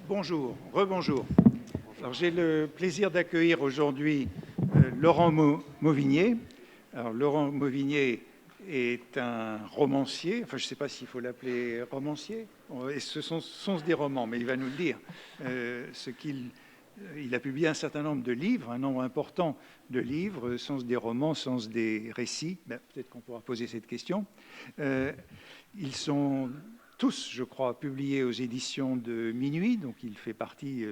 Bonjour, rebonjour. Alors, j'ai le plaisir d'accueillir aujourd'hui Laurent Mauvigné. Alors, Laurent Mauvigné est un romancier, enfin je ne sais pas s'il faut l'appeler romancier, et ce sont des romans, mais il va nous le dire. Il a publié un certain nombre de livres, un nombre important de livres, sens des romans, sens des récits. Peut-être qu'on pourra poser cette question. Ils sont tous, je crois, publiés aux éditions de Minuit, donc il fait partie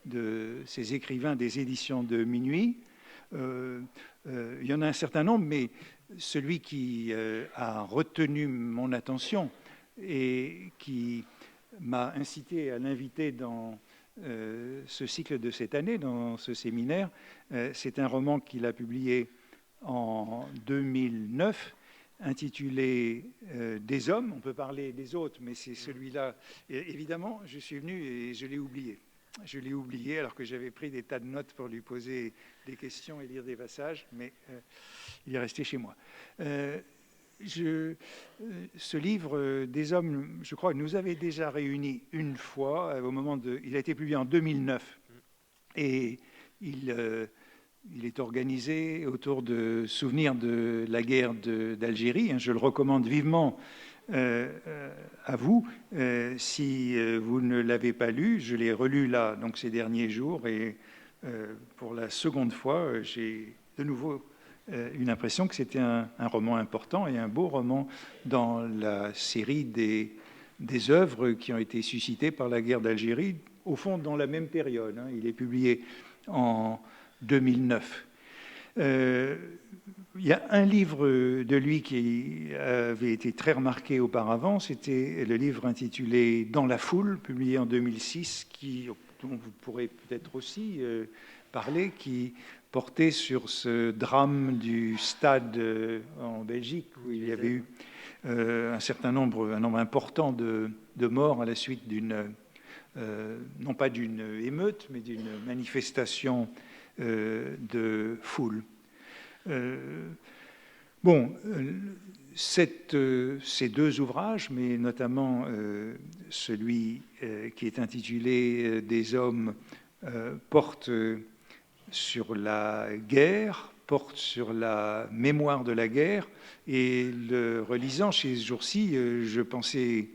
de ces écrivains des éditions de Minuit. Il y en a un certain nombre, mais celui qui a retenu mon attention et qui m'a incité à l'inviter dans ce cycle de cette année, dans ce séminaire, c'est un roman qu'il a publié en 2009, intitulé Des hommes. On peut parler des autres, mais c'est celui-là. Et évidemment, je suis venu et je l'ai oublié. Je l'ai oublié alors que j'avais pris des tas de notes pour lui poser des questions et lire des passages, mais il est resté chez moi. Ce livre des hommes, je crois, nous avait déjà réunis une fois au moment de. Il a été publié en 2009 et il est organisé autour de souvenirs de la guerre d'Algérie. Je le recommande vivement à vous. Si vous ne l'avez pas lu, je l'ai relu là, donc ces derniers jours, et pour la seconde fois, j'ai de nouveau une impression que c'était un roman important et un beau roman dans la série des œuvres qui ont été suscitées par la guerre d'Algérie, au fond dans la même période. Il est publié en 2009. Il y a un livre de lui qui avait été très remarqué auparavant, c'était le livre intitulé « Dans la foule », publié en 2006, dont vous pourrez peut-être aussi parler, qui portait sur ce drame du stade en Belgique, où il y avait eu un nombre important de morts à la suite d'une, non pas d'une émeute, mais d'une manifestation de foule. Ces deux ouvrages, mais notamment celui qui est intitulé Des hommes, portent sur la guerre, portent sur la mémoire de la guerre, et le relisant ces jours-ci, je pensais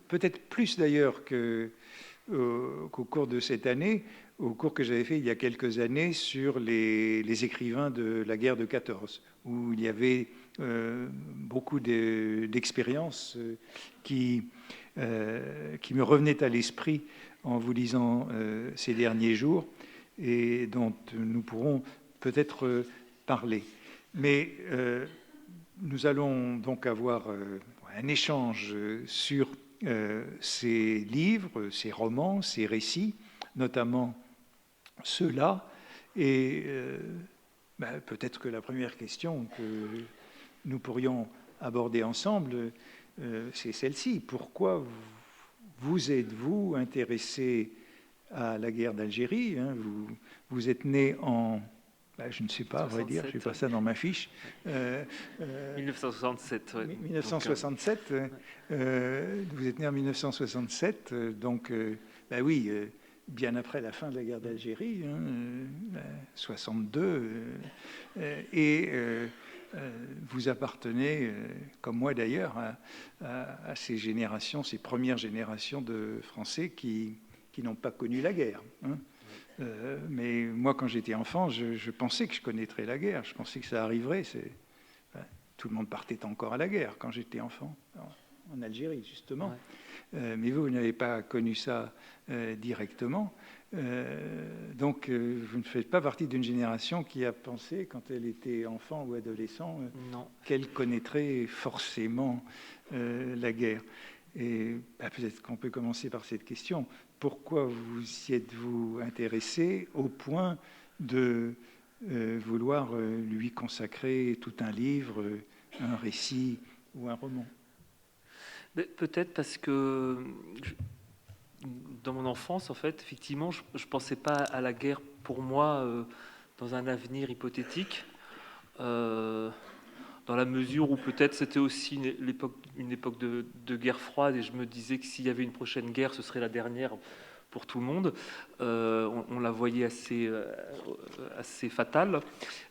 peut-être plus d'ailleurs qu'au cours de cette année, au cours que j'avais fait il y a quelques années sur les écrivains de la guerre de 14, où il y avait beaucoup d'expériences qui me revenaient à l'esprit en vous lisant ces derniers jours et dont nous pourrons peut-être parler. Mais nous allons donc avoir un échange sur ces livres, ces romans, ces récits, notamment ceux-là. Et peut-être que la première question que nous pourrions aborder ensemble, c'est celle-ci. Pourquoi vous êtes-vous intéressé à la guerre d'Algérie? Vous êtes né en... je ne sais pas, à vrai dire, je n'ai pas ça dans ma fiche. 1967. Ouais. 1967. Vous êtes né en 1967, donc oui, bien après la fin de la guerre d'Algérie, 62, et vous appartenez, comme moi d'ailleurs, à ces générations, ces premières générations de Français qui n'ont pas connu la guerre. Mais moi, quand j'étais enfant, je pensais que je connaîtrais la guerre. Je pensais que ça arriverait. Tout le monde partait encore à la guerre quand j'étais enfant, en Algérie, justement. Ouais. Mais vous n'avez pas connu ça directement. Donc, vous ne faites pas partie d'une génération qui a pensé, quand elle était enfant ou adolescent, qu'elle connaîtrait forcément la guerre. Et peut-être qu'on peut commencer par cette question. Pourquoi vous y êtes-vous intéressé au point de vouloir lui consacrer tout un livre, un récit ou un roman? Peut-être parce que dans mon enfance, en fait, effectivement, je ne pensais pas à la guerre pour moi dans un avenir hypothétique, dans la mesure où peut-être c'était aussi une époque de guerre froide, et je me disais que s'il y avait une prochaine guerre, ce serait la dernière pour tout le monde. On la voyait assez fatale.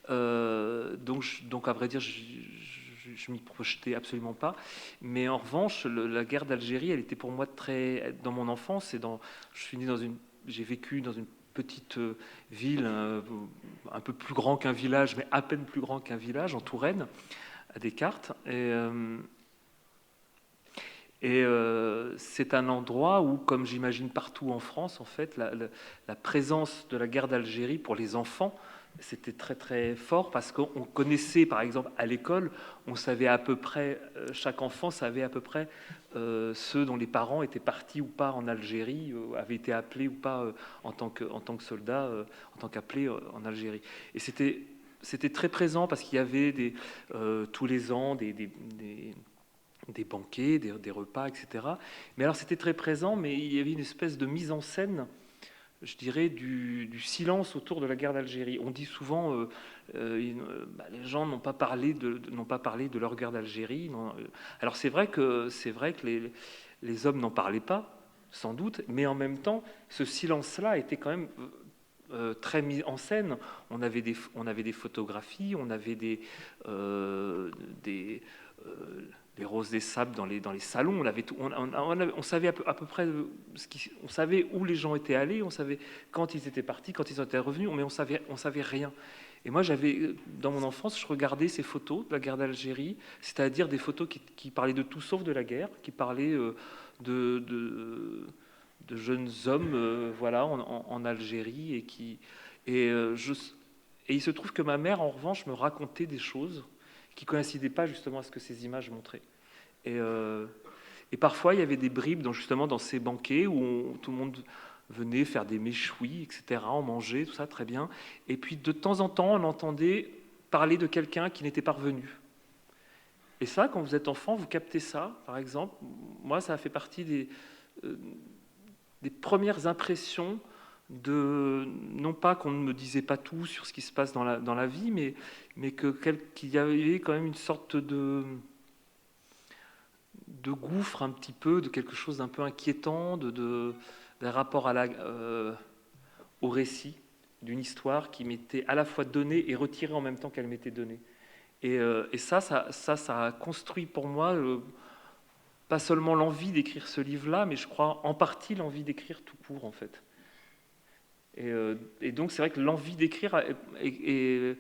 Donc, à vrai dire, je m'y projetais absolument pas. Mais en revanche, la guerre d'Algérie, elle était pour moi très dans mon enfance. Je suis né j'ai vécu dans une petite ville, un peu plus grand qu'un village, mais à peine plus grand qu'un village, en Touraine, à Descartes. C'est un endroit où, comme j'imagine partout en France, en fait, la présence de la guerre d'Algérie pour les enfants, c'était très très fort parce qu'on connaissait, par exemple, à l'école, on savait à peu près, chaque enfant savait à peu près ceux dont les parents étaient partis ou pas en Algérie, avaient été appelés ou pas en tant que soldats, en tant qu'appelés en Algérie. Et c'était très présent parce qu'il y avait tous les ans des banquets, des repas, etc. Mais alors c'était très présent, mais il y avait une espèce de mise en scène, je dirais, du silence autour de la guerre d'Algérie. On dit souvent, les gens n'ont pas parlé de leur guerre d'Algérie. Alors c'est vrai que les hommes n'en parlaient pas, sans doute, mais en même temps, ce silence-là était quand même très mis en scène. On avait des photographies, on avait les roses des sables dans les salons. On avait tout, on savait à peu près on savait où les gens étaient allés, on savait quand ils étaient partis, quand ils étaient revenus, mais on savait rien. Et moi, dans mon enfance, je regardais ces photos de la guerre d'Algérie, c'est-à-dire des photos qui parlaient de tout sauf de la guerre, qui parlaient de jeunes hommes, voilà, en Algérie, et il se trouve que ma mère, en revanche, me racontait des choses qui coïncidaient pas justement à ce que ces images montraient. Et parfois, il y avait des bribes, justement, dans ces banquets où tout le monde venait faire des méchouis, etc., on mangeait, tout ça, très bien. Et puis, de temps en temps, on entendait parler de quelqu'un qui n'était pas revenu. Et ça, quand vous êtes enfant, vous captez ça, par exemple. Moi, ça a fait partie des premières impressions non pas qu'on ne me disait pas tout sur ce qui se passe dans la vie, mais qu'il y avait quand même une sorte de gouffre un petit peu, de quelque chose d'un peu inquiétant, d'un rapport au récit, d'une histoire qui m'était à la fois donnée et retirée en même temps qu'elle m'était donnée. Et ça a construit pour moi pas seulement l'envie d'écrire ce livre-là, mais je crois en partie l'envie d'écrire tout court, en fait. Et donc c'est vrai que l'envie d'écrire est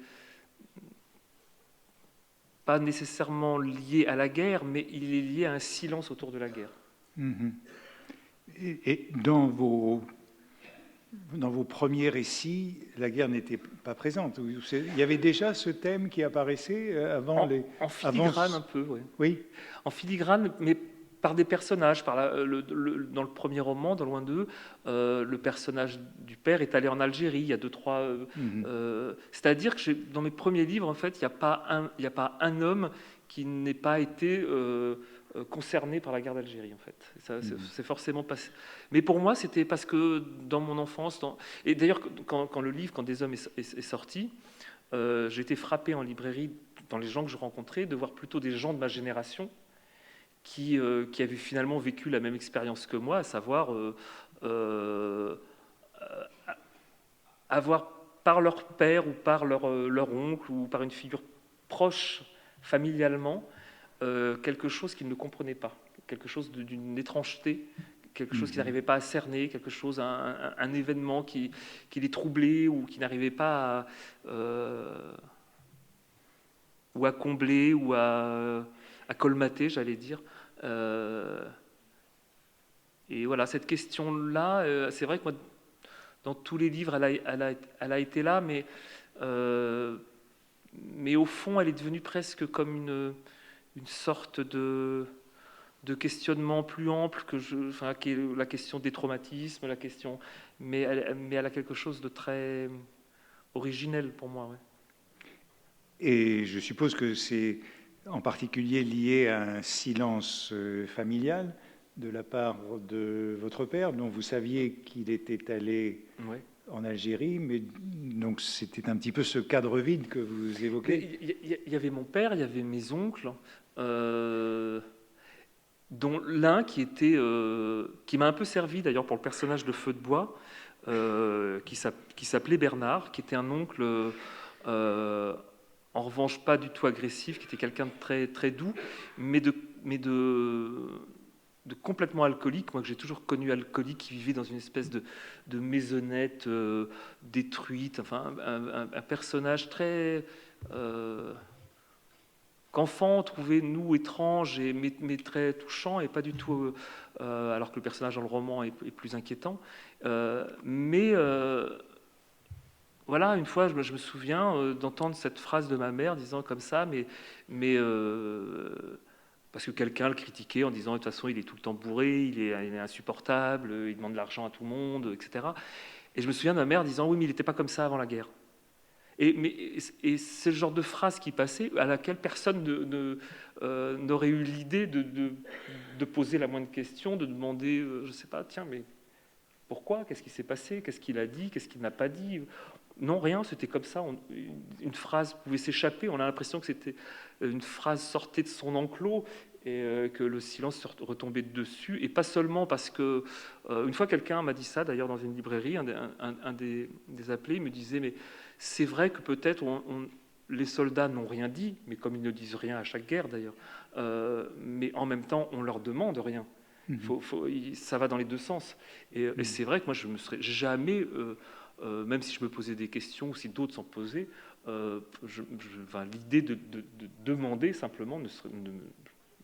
pas nécessairement lié à la guerre, mais il est lié à un silence autour de la guerre. Mm-hmm. Et dans vos premiers récits, la guerre n'était pas présente. Il y avait déjà ce thème qui apparaissait avant en filigrane un peu, oui. Oui. En filigrane, mais par des personnages. Dans le premier roman, dans Loin d'eux, le personnage du père est allé en Algérie. Il y a 2-3. C'est-à-dire que dans mes premiers livres, en fait, il n'y a pas un homme qui n'ait pas été concerné par la guerre d'Algérie, en fait. C'est forcément passé. Mais pour moi, c'était parce que dans mon enfance, et d'ailleurs, quand le livre, Quand des hommes est sorti, j'ai été frappé en librairie, dans les gens que je rencontrais, de voir plutôt des gens de ma génération qui avaient finalement vécu la même expérience que moi, à savoir avoir par leur père ou par leur oncle ou par une figure proche familialement quelque chose qu'ils ne comprenaient pas, quelque chose d'une étrangeté, quelque chose qu'ils n'arrivaient pas à cerner, quelque chose, un événement qui les troublait ou qui n'arrivait pas ou à combler ou à colmater, j'allais dire. Et voilà, cette question-là, c'est vrai que moi, dans tous les livres, elle a été là, mais au fond, elle est devenue presque comme une sorte de questionnement plus ample qui est la question des traumatismes, mais elle a quelque chose de très originel pour moi. Ouais. Et je suppose que c'est en particulier lié à un silence familial de la part de votre père, dont vous saviez qu'il était allé en Algérie, mais donc c'était un petit peu ce cadre vide que vous évoquez. Il y avait mon père, il y avait mes oncles, dont l'un qui m'a un peu servi d'ailleurs pour le personnage de Feu de Bois, qui s'appelait Bernard, qui était un oncle, en revanche pas du tout agressif, qui était quelqu'un de très, très doux, mais de complètement alcoolique. Moi, que j'ai toujours connu alcoolique, qui vivait dans une espèce de maisonnette détruite, enfin un personnage très... qu'enfant trouvait nous étrange mais très touchant et pas du tout alors que le personnage dans le roman est plus inquiétant, mais voilà, une fois je me souviens d'entendre cette phrase de ma mère disant comme ça, mais parce que quelqu'un le critiquait en disant de toute façon il est tout le temps bourré, il est insupportable, il demande de l'argent à tout le monde, etc. Et je me souviens de ma mère disant oui mais il n'était pas comme ça avant la guerre. Et c'est le genre de phrase qui passait à laquelle personne n'aurait eu l'idée de poser la moindre question, de demander, je ne sais pas, tiens, mais pourquoi? Qu'est-ce qui s'est passé? Qu'est-ce qu'il a dit? Qu'est-ce qu'il n'a pas dit? Non, rien, c'était comme ça. Une phrase pouvait s'échapper. On a l'impression que c'était une phrase sortait de son enclos et que le silence se retombait dessus. Et pas seulement parce que, une fois quelqu'un m'a dit ça, d'ailleurs dans une librairie, un des appelés me disait, mais c'est vrai que peut-être les soldats n'ont rien dit, mais comme ils ne disent rien à chaque guerre d'ailleurs, mais en même temps on leur demande rien. Ça va dans les deux sens. Et c'est vrai que moi je me serais jamais, même si je me posais des questions, ou si d'autres s'en posaient, l'idée de demander simplement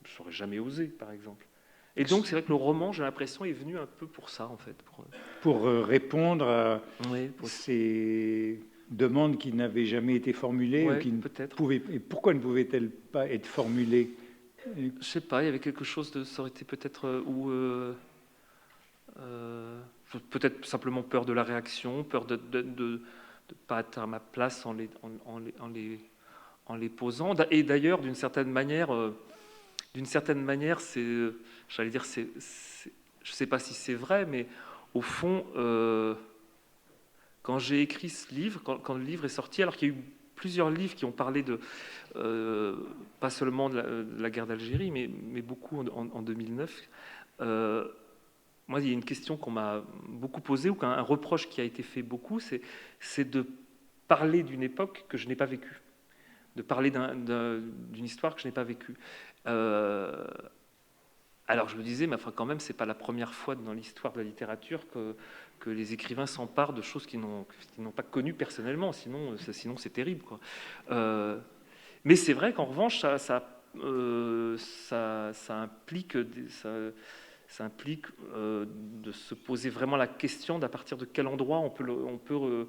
je n'aurais jamais osé, par exemple. Et donc c'est vrai que le roman, j'ai l'impression, est venu un peu pour ça en fait. Pour répondre à Oui, ces demandes qui n'avaient jamais été formulées, ou qui ne pouvaient, et pourquoi ne pouvaient-elles pas être formulées? Je sais pas, il y avait quelque chose de, ça aurait été peut-être peut-être simplement peur de la réaction, peur de pas être à ma place en les posant. Et d'ailleurs, d'une certaine manière, c'est, j'allais dire, je sais pas si c'est vrai, mais au fond, quand j'ai écrit ce livre, quand le livre est sorti, alors qu'il y a eu plusieurs livres qui ont parlé de, pas seulement de la guerre d'Algérie, mais beaucoup en 2009, moi, il y a une question qu'on m'a beaucoup posée, ou un reproche qui a été fait beaucoup, c'est de parler d'une époque que je n'ai pas vécue, de parler d'une histoire que je n'ai pas vécue. Alors je me disais, mais enfin, quand même, c'est pas la première fois dans l'histoire de la littérature que les écrivains s'emparent de choses qu'ils n'ont pas connues personnellement, sinon c'est terrible, quoi. Mais c'est vrai qu'en revanche, ça implique, ça implique de se poser vraiment la question d'à partir de quel endroit on peut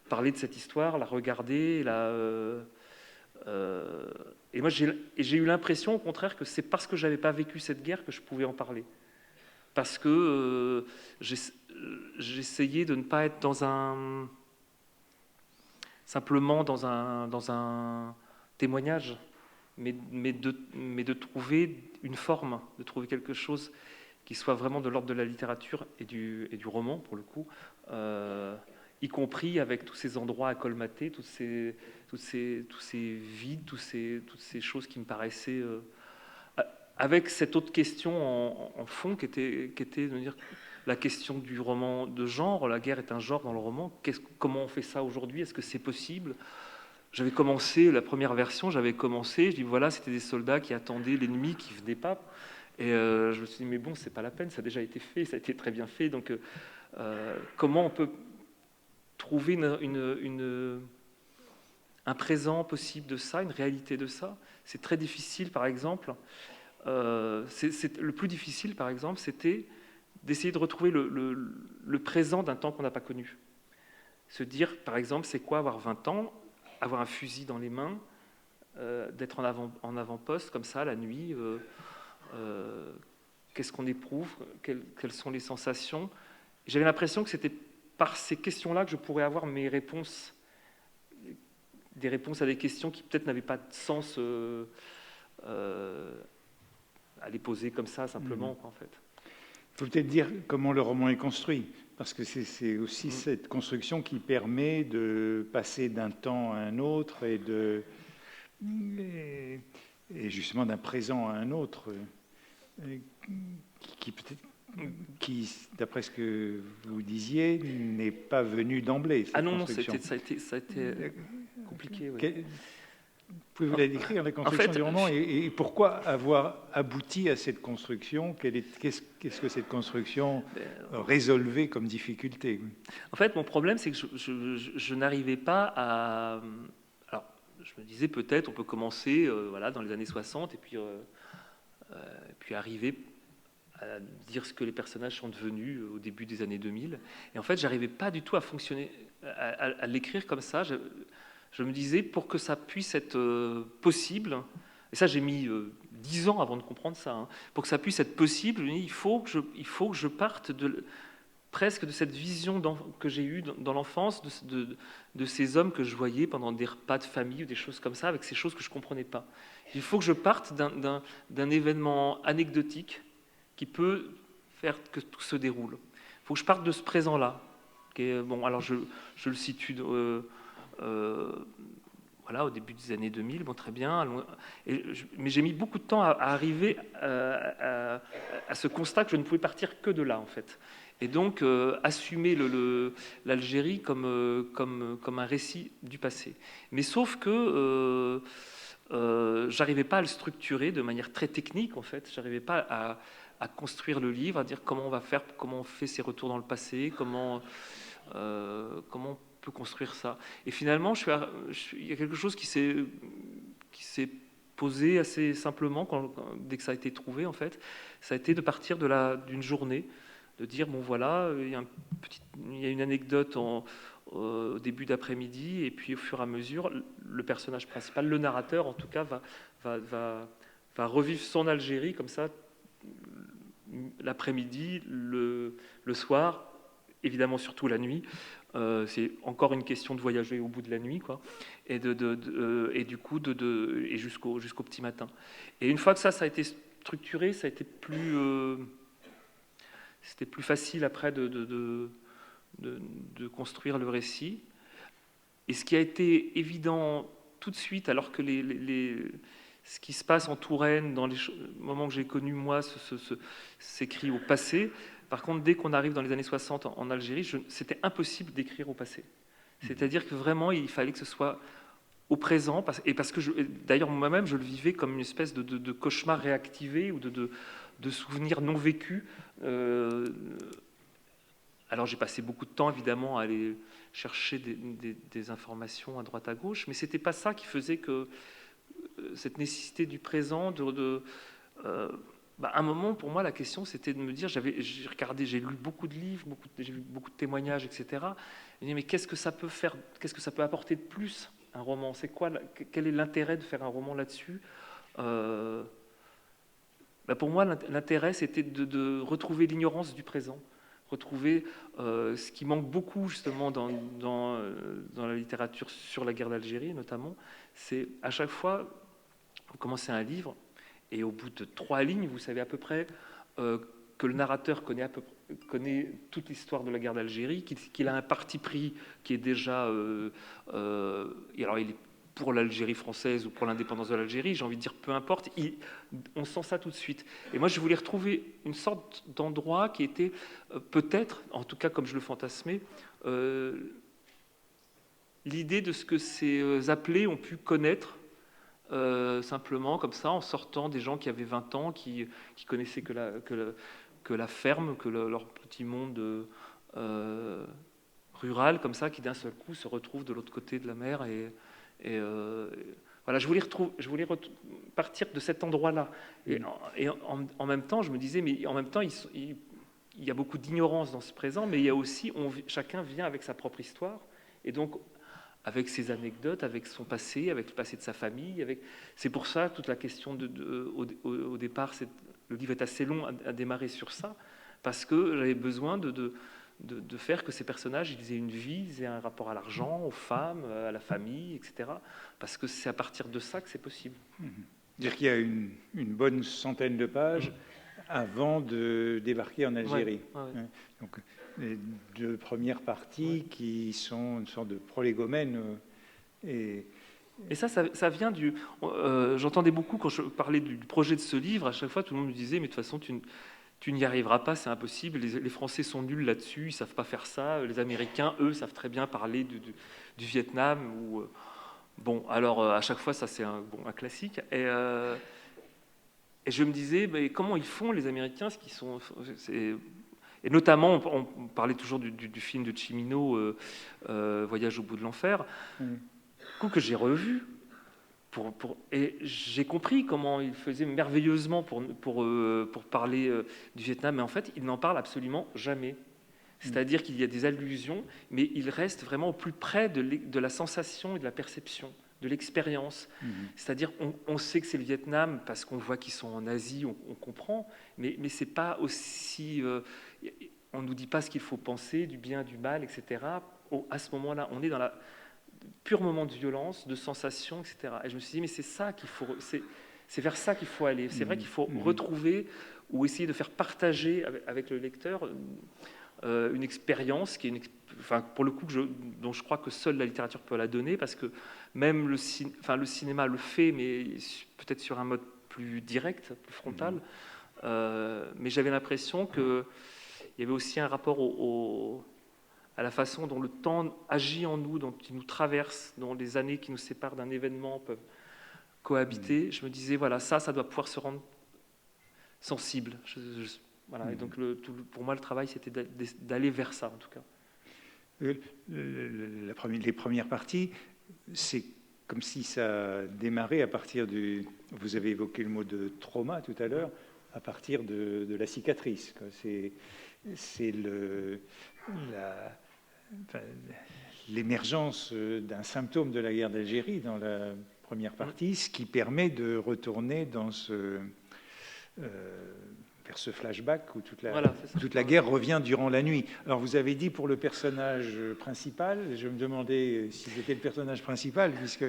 parler de cette histoire, la regarder, et moi, j'ai eu l'impression, au contraire, que c'est parce que j'avais pas vécu cette guerre que je pouvais en parler. Parce que j'essayais de ne pas être simplement dans un témoignage, mais de trouver une forme, de trouver quelque chose qui soit vraiment de l'ordre de la littérature et du roman, pour le coup, y compris avec tous ces endroits à colmater, tous ces vides, toutes ces choses qui me paraissaient... avec cette autre question en fond qui était de dire la question du roman de genre. La guerre est un genre dans le roman. Comment on fait ça aujourd'hui? Est-ce que c'est possible? J'avais commencé, la première version, je dis voilà, c'était des soldats qui attendaient l'ennemi qui venait pas. Et je me suis dit, mais bon, c'est pas la peine, ça a déjà été fait, ça a été très bien fait. Donc, comment on peut trouver un présent possible de ça, une réalité de ça? C'est très difficile, par exemple. Le plus difficile, par exemple, c'était d'essayer de retrouver le présent d'un temps qu'on n'a pas connu. Se dire, par exemple, c'est quoi avoir 20 ans, avoir un fusil dans les mains, d'être en avant-poste, comme ça, la nuit, qu'est-ce qu'on éprouve, quelles sont les sensations. J'avais l'impression que c'était par ces questions-là que je pourrais avoir mes réponses, des réponses à des questions qui peut-être n'avaient pas de sens à les poser comme ça, simplement, en fait. Il faut peut-être dire comment le roman est construit, parce que c'est aussi cette construction qui permet de passer d'un temps à un autre et justement d'un présent à un autre. qui, d'après ce que vous disiez, n'est pas venu d'emblée. Ah non, ça a été compliqué. Oui. Pouvez-vous la décrire, la construction du roman, et pourquoi avoir abouti à cette construction? Qu'est-ce que cette construction résolvait comme difficulté? En fait, mon problème, c'est que je n'arrivais pas à... Alors, je me disais, peut-être, on peut commencer voilà, dans les années 60, et puis arriver à dire ce que les personnages sont devenus au début des années 2000. Et en fait, j'arrivais pas du tout à fonctionner, à l'écrire comme ça. Je me disais, pour que ça puisse être possible, et ça j'ai mis 10 ans avant de comprendre ça, hein, pour que ça puisse être possible, il faut que je parte presque de cette vision que j'ai eue dans l'enfance, de ces hommes que je voyais pendant des repas de famille ou des choses comme ça, avec ces choses que je ne comprenais pas. Il faut que je parte d'un événement anecdotique qui peut faire que tout se déroule. Il faut que je parte de ce présent-là. Bon, alors je le situe voilà, au début des années 2000, bon, très bien. Mais j'ai mis beaucoup de temps à arriver à ce constat que je ne pouvais partir que de là, en fait. Et donc, assumer l'Algérie comme un récit du passé. Mais sauf que j'arrivais pas à le structurer de manière très technique, en fait. J'arrivais pas à construire le livre, à dire comment on va faire, comment on fait ces retours dans le passé, comment on peut construire ça. Et finalement, il y a quelque chose qui s'est posé assez simplement dès que ça a été trouvé, en fait. Ça a été de partir d'une journée, de dire, bon voilà, il y a une anecdote au début d'après-midi, et puis au fur et à mesure, le personnage principal, le narrateur en tout cas, va revivre son Algérie comme ça, l'après-midi, le soir, évidemment surtout la nuit. C'est encore une question de voyager au bout de la nuit, quoi, et du coup et jusqu'au petit matin. Et une fois que ça a été structuré, ça a été c'était plus facile après de construire le récit. Et ce qui a été évident tout de suite, alors que ce qui se passe en Touraine, dans les moments que j'ai connus, moi, s'écrit au passé. Par contre, dès qu'on arrive dans les années 60 en Algérie, c'était impossible d'écrire au passé. C'est-à-dire que vraiment, il fallait que ce soit au présent, parce que d'ailleurs, moi-même, je le vivais comme une espèce de cauchemar réactivé ou de souvenirs non vécus. Alors, j'ai passé beaucoup de temps, évidemment, à aller chercher des informations à droite à gauche, mais ce n'était pas ça qui faisait que cette nécessité du présent, à un moment, pour moi, la question, c'était de me dire, j'ai lu beaucoup de livres, j'ai lu beaucoup de témoignages, etc. Et je me dis, mais qu'est-ce que ça peut faire, qu'est-ce que ça peut apporter de plus, un roman? Quel est l'intérêt de faire un roman là-dessus? Pour moi, l'intérêt, c'était de retrouver l'ignorance du présent, retrouver ce qui manque beaucoup, justement, dans la littérature sur la guerre d'Algérie, notamment. C'est à chaque fois, vous commencez un livre, et au bout de 3 lignes, vous savez à peu près que le narrateur connaît toute l'histoire de la guerre d'Algérie, qu'il a un parti pris qui est déjà... alors il est pour l'Algérie française ou pour l'indépendance de l'Algérie, j'ai envie de dire peu importe, on sent ça tout de suite. Et moi, je voulais retrouver une sorte d'endroit qui était peut-être, en tout cas comme je le fantasmais, l'idée de ce que ces appelés ont pu connaître simplement comme ça, en sortant des gens qui avaient 20 ans, qui connaissaient que la ferme, que leur petit monde rural, comme ça, qui d'un seul coup se retrouvent de l'autre côté de la mer. Voilà, je voulais partir de cet endroit-là. Et en même temps, je me disais, mais en même temps, il y a beaucoup d'ignorance dans ce présent, mais il y a aussi, chacun vient avec sa propre histoire. Et donc, avec ses anecdotes, avec son passé, avec le passé de sa famille. C'est pour ça, toute la question au départ, le livre est assez long à démarrer sur ça, parce que j'avais besoin de faire que ces personnages ils aient une vie, ils aient un rapport à l'argent, aux femmes, à la famille, etc. Parce que c'est à partir de ça que c'est possible. Dire qu'il y a une bonne centaine de pages avant de débarquer en Algérie. Ouais. Donc, les 2 premières parties qui sont une sorte de prolégomène et Et ça vient du... J'entendais beaucoup quand je parlais du projet de ce livre, à chaque fois tout le monde me disait, mais de toute façon tu n'y arriveras pas, c'est impossible, les Français sont nuls là-dessus, ils ne savent pas faire ça, les Américains, eux, savent très bien parler du Vietnam. Bon, alors à chaque fois, ça c'est un classique. Et je me disais, mais comment ils font les Américains, ce qui sont... Et notamment, on parlait toujours du film de Cimino, Voyage au bout de l'enfer, que j'ai revu. Et j'ai compris comment il faisait merveilleusement pour parler du Vietnam, mais en fait, il n'en parle absolument jamais. C'est-à-dire qu'il y a des allusions, mais il reste vraiment au plus près de la sensation et de la perception, de l'expérience. C'est-à-dire, on sait que c'est le Vietnam parce qu'on voit qu'ils sont en Asie, on comprend, mais c'est pas aussi... on ne nous dit pas ce qu'il faut penser, du bien, du mal, etc. À ce moment-là, on est dans la pur moment de violence, de sensation, etc. Et je me suis dit, mais c'est ça qu'il faut, c'est vers ça qu'il faut aller. C'est vrai qu'il faut retrouver ou essayer de faire partager avec le lecteur une expérience qui est, enfin, pour le coup, dont je crois que seule la littérature peut la donner, parce que même le cinéma le fait, mais peut-être sur un mode plus direct, plus frontal. Mais j'avais l'impression qu'il y avait aussi un rapport à la façon dont le temps agit en nous, dont il nous traverse, dont les années qui nous séparent d'un événement peuvent cohabiter. Je me disais, voilà, ça doit pouvoir se rendre sensible. Voilà. Et donc, pour moi, le travail, c'était d'aller vers ça, en tout cas. Les premières parties, c'est comme si ça démarrait à partir du... Vous avez évoqué le mot de trauma tout à l'heure, à partir de la cicatrice. C'est l'émergence d'un symptôme de la guerre d'Algérie dans la première partie, ce qui permet de retourner vers ce flashback où toute la guerre revient durant la nuit. Alors vous avez dit pour le personnage principal, je me demandais si c'était le personnage principal, puisque...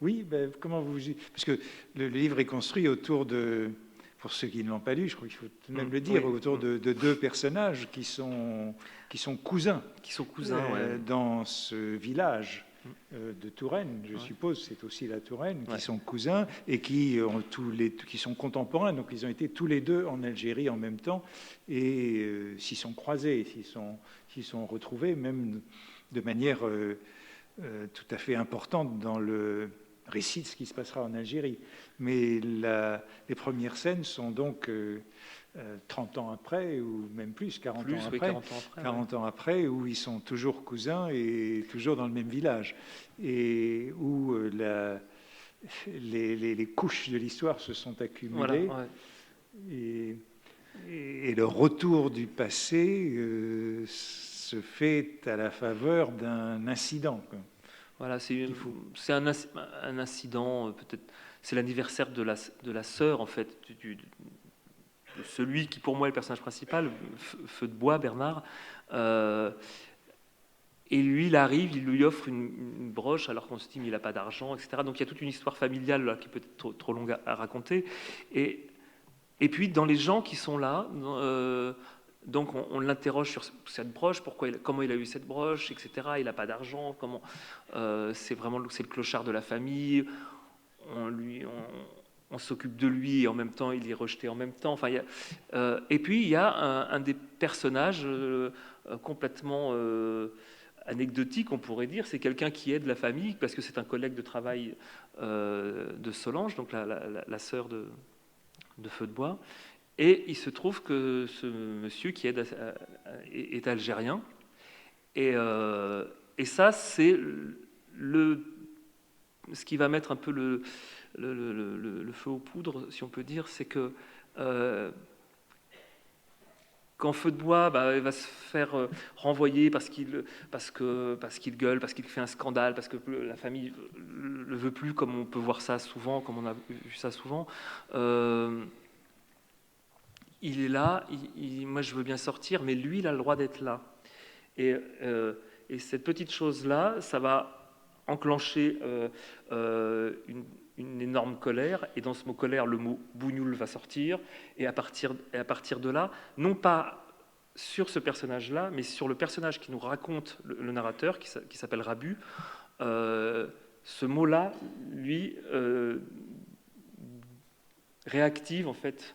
oui, comment vous... Parce que le livre est construit autour de... Pour ceux qui ne l'ont pas lu, je crois qu'il faut tout de même le dire, autour de deux personnages qui sont cousins. Qui sont cousins, dans ce village de Touraine, je suppose, c'est aussi la Touraine, qui sont cousins et qui sont contemporains. Donc ils ont été tous les deux en Algérie en même temps et s'y sont croisés, s'y sont retrouvés, même de manière tout à fait importante dans le récit de ce qui se passera en Algérie. Mais les premières scènes sont donc 30 ans après, ou même plus, 40 ans après, où ils sont toujours cousins et toujours dans le même village. Et où les couches de l'histoire se sont accumulées. Voilà, et le retour du passé se fait à la faveur d'un incident. Voilà, c'est un incident, peut-être, c'est l'anniversaire de la sœur, en fait, de celui qui, pour moi, est le personnage principal, Feu de bois, Bernard. Et lui, il arrive, il lui offre une broche, alors qu'on se dit, mais il n'a pas d'argent, etc. Donc il y a toute une histoire familiale là, qui peut être trop longue à raconter. Et puis, dans les gens qui sont là... donc on l'interroge sur cette broche, comment il a eu cette broche, etc. Il n'a pas d'argent, c'est le clochard de la famille. On s'occupe de lui et en même temps il est rejeté en même temps. Enfin, et puis il y a un des personnages complètement anecdotique, on pourrait dire. C'est quelqu'un qui aide la famille parce que c'est un collègue de travail de Solange, donc la sœur de Feu de bois. Et il se trouve que ce monsieur qui aide est algérien. Et ça, c'est ce qui va mettre un peu le feu aux poudres, si on peut dire, c'est que quand Feu de bois il va se faire renvoyer parce qu'il gueule, parce qu'il fait un scandale, parce que la famille ne le veut plus, comme on peut voir ça souvent, comme on a vu ça souvent. Il est là, moi je veux bien sortir, mais lui, il a le droit d'être là. Et cette petite chose-là, ça va enclencher une énorme colère, et dans ce mot colère, le mot bougnoul va sortir, et à partir de là, non pas sur ce personnage-là, mais sur le personnage qui nous raconte le narrateur, qui s'appelle Rabu, ce mot-là, lui, réactive en fait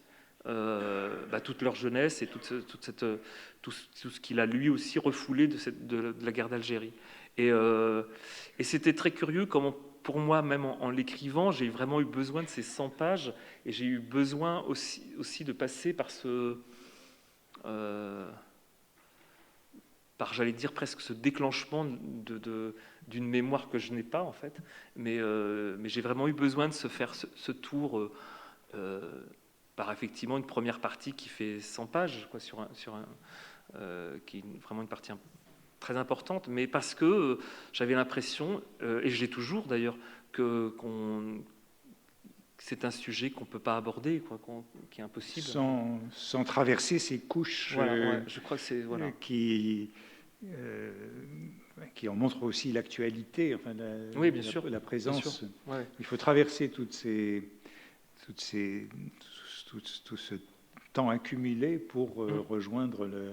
toute leur jeunesse et tout ce qu'il a lui aussi refoulé de la guerre d'Algérie. Et c'était très curieux comment, pour moi, même en l'écrivant, j'ai vraiment eu besoin de ces 100 pages et j'ai eu besoin aussi de passer par j'allais dire presque ce déclenchement d'une mémoire que je n'ai pas en fait, mais j'ai vraiment eu besoin de se faire ce tour par effectivement une première partie qui fait 100 pages, quoi, qui est vraiment une partie très importante, mais parce que j'avais l'impression, et j'ai toujours d'ailleurs, que c'est un sujet qu'on ne peut pas aborder, quoi, qui est impossible. Sans traverser ces couches voilà, je crois que c'est, voilà. qui en montrent aussi l'actualité, enfin, oui, bien sûr, la présence. Bien sûr. Ouais. Il faut traverser tout ce temps accumulé pour rejoindre le...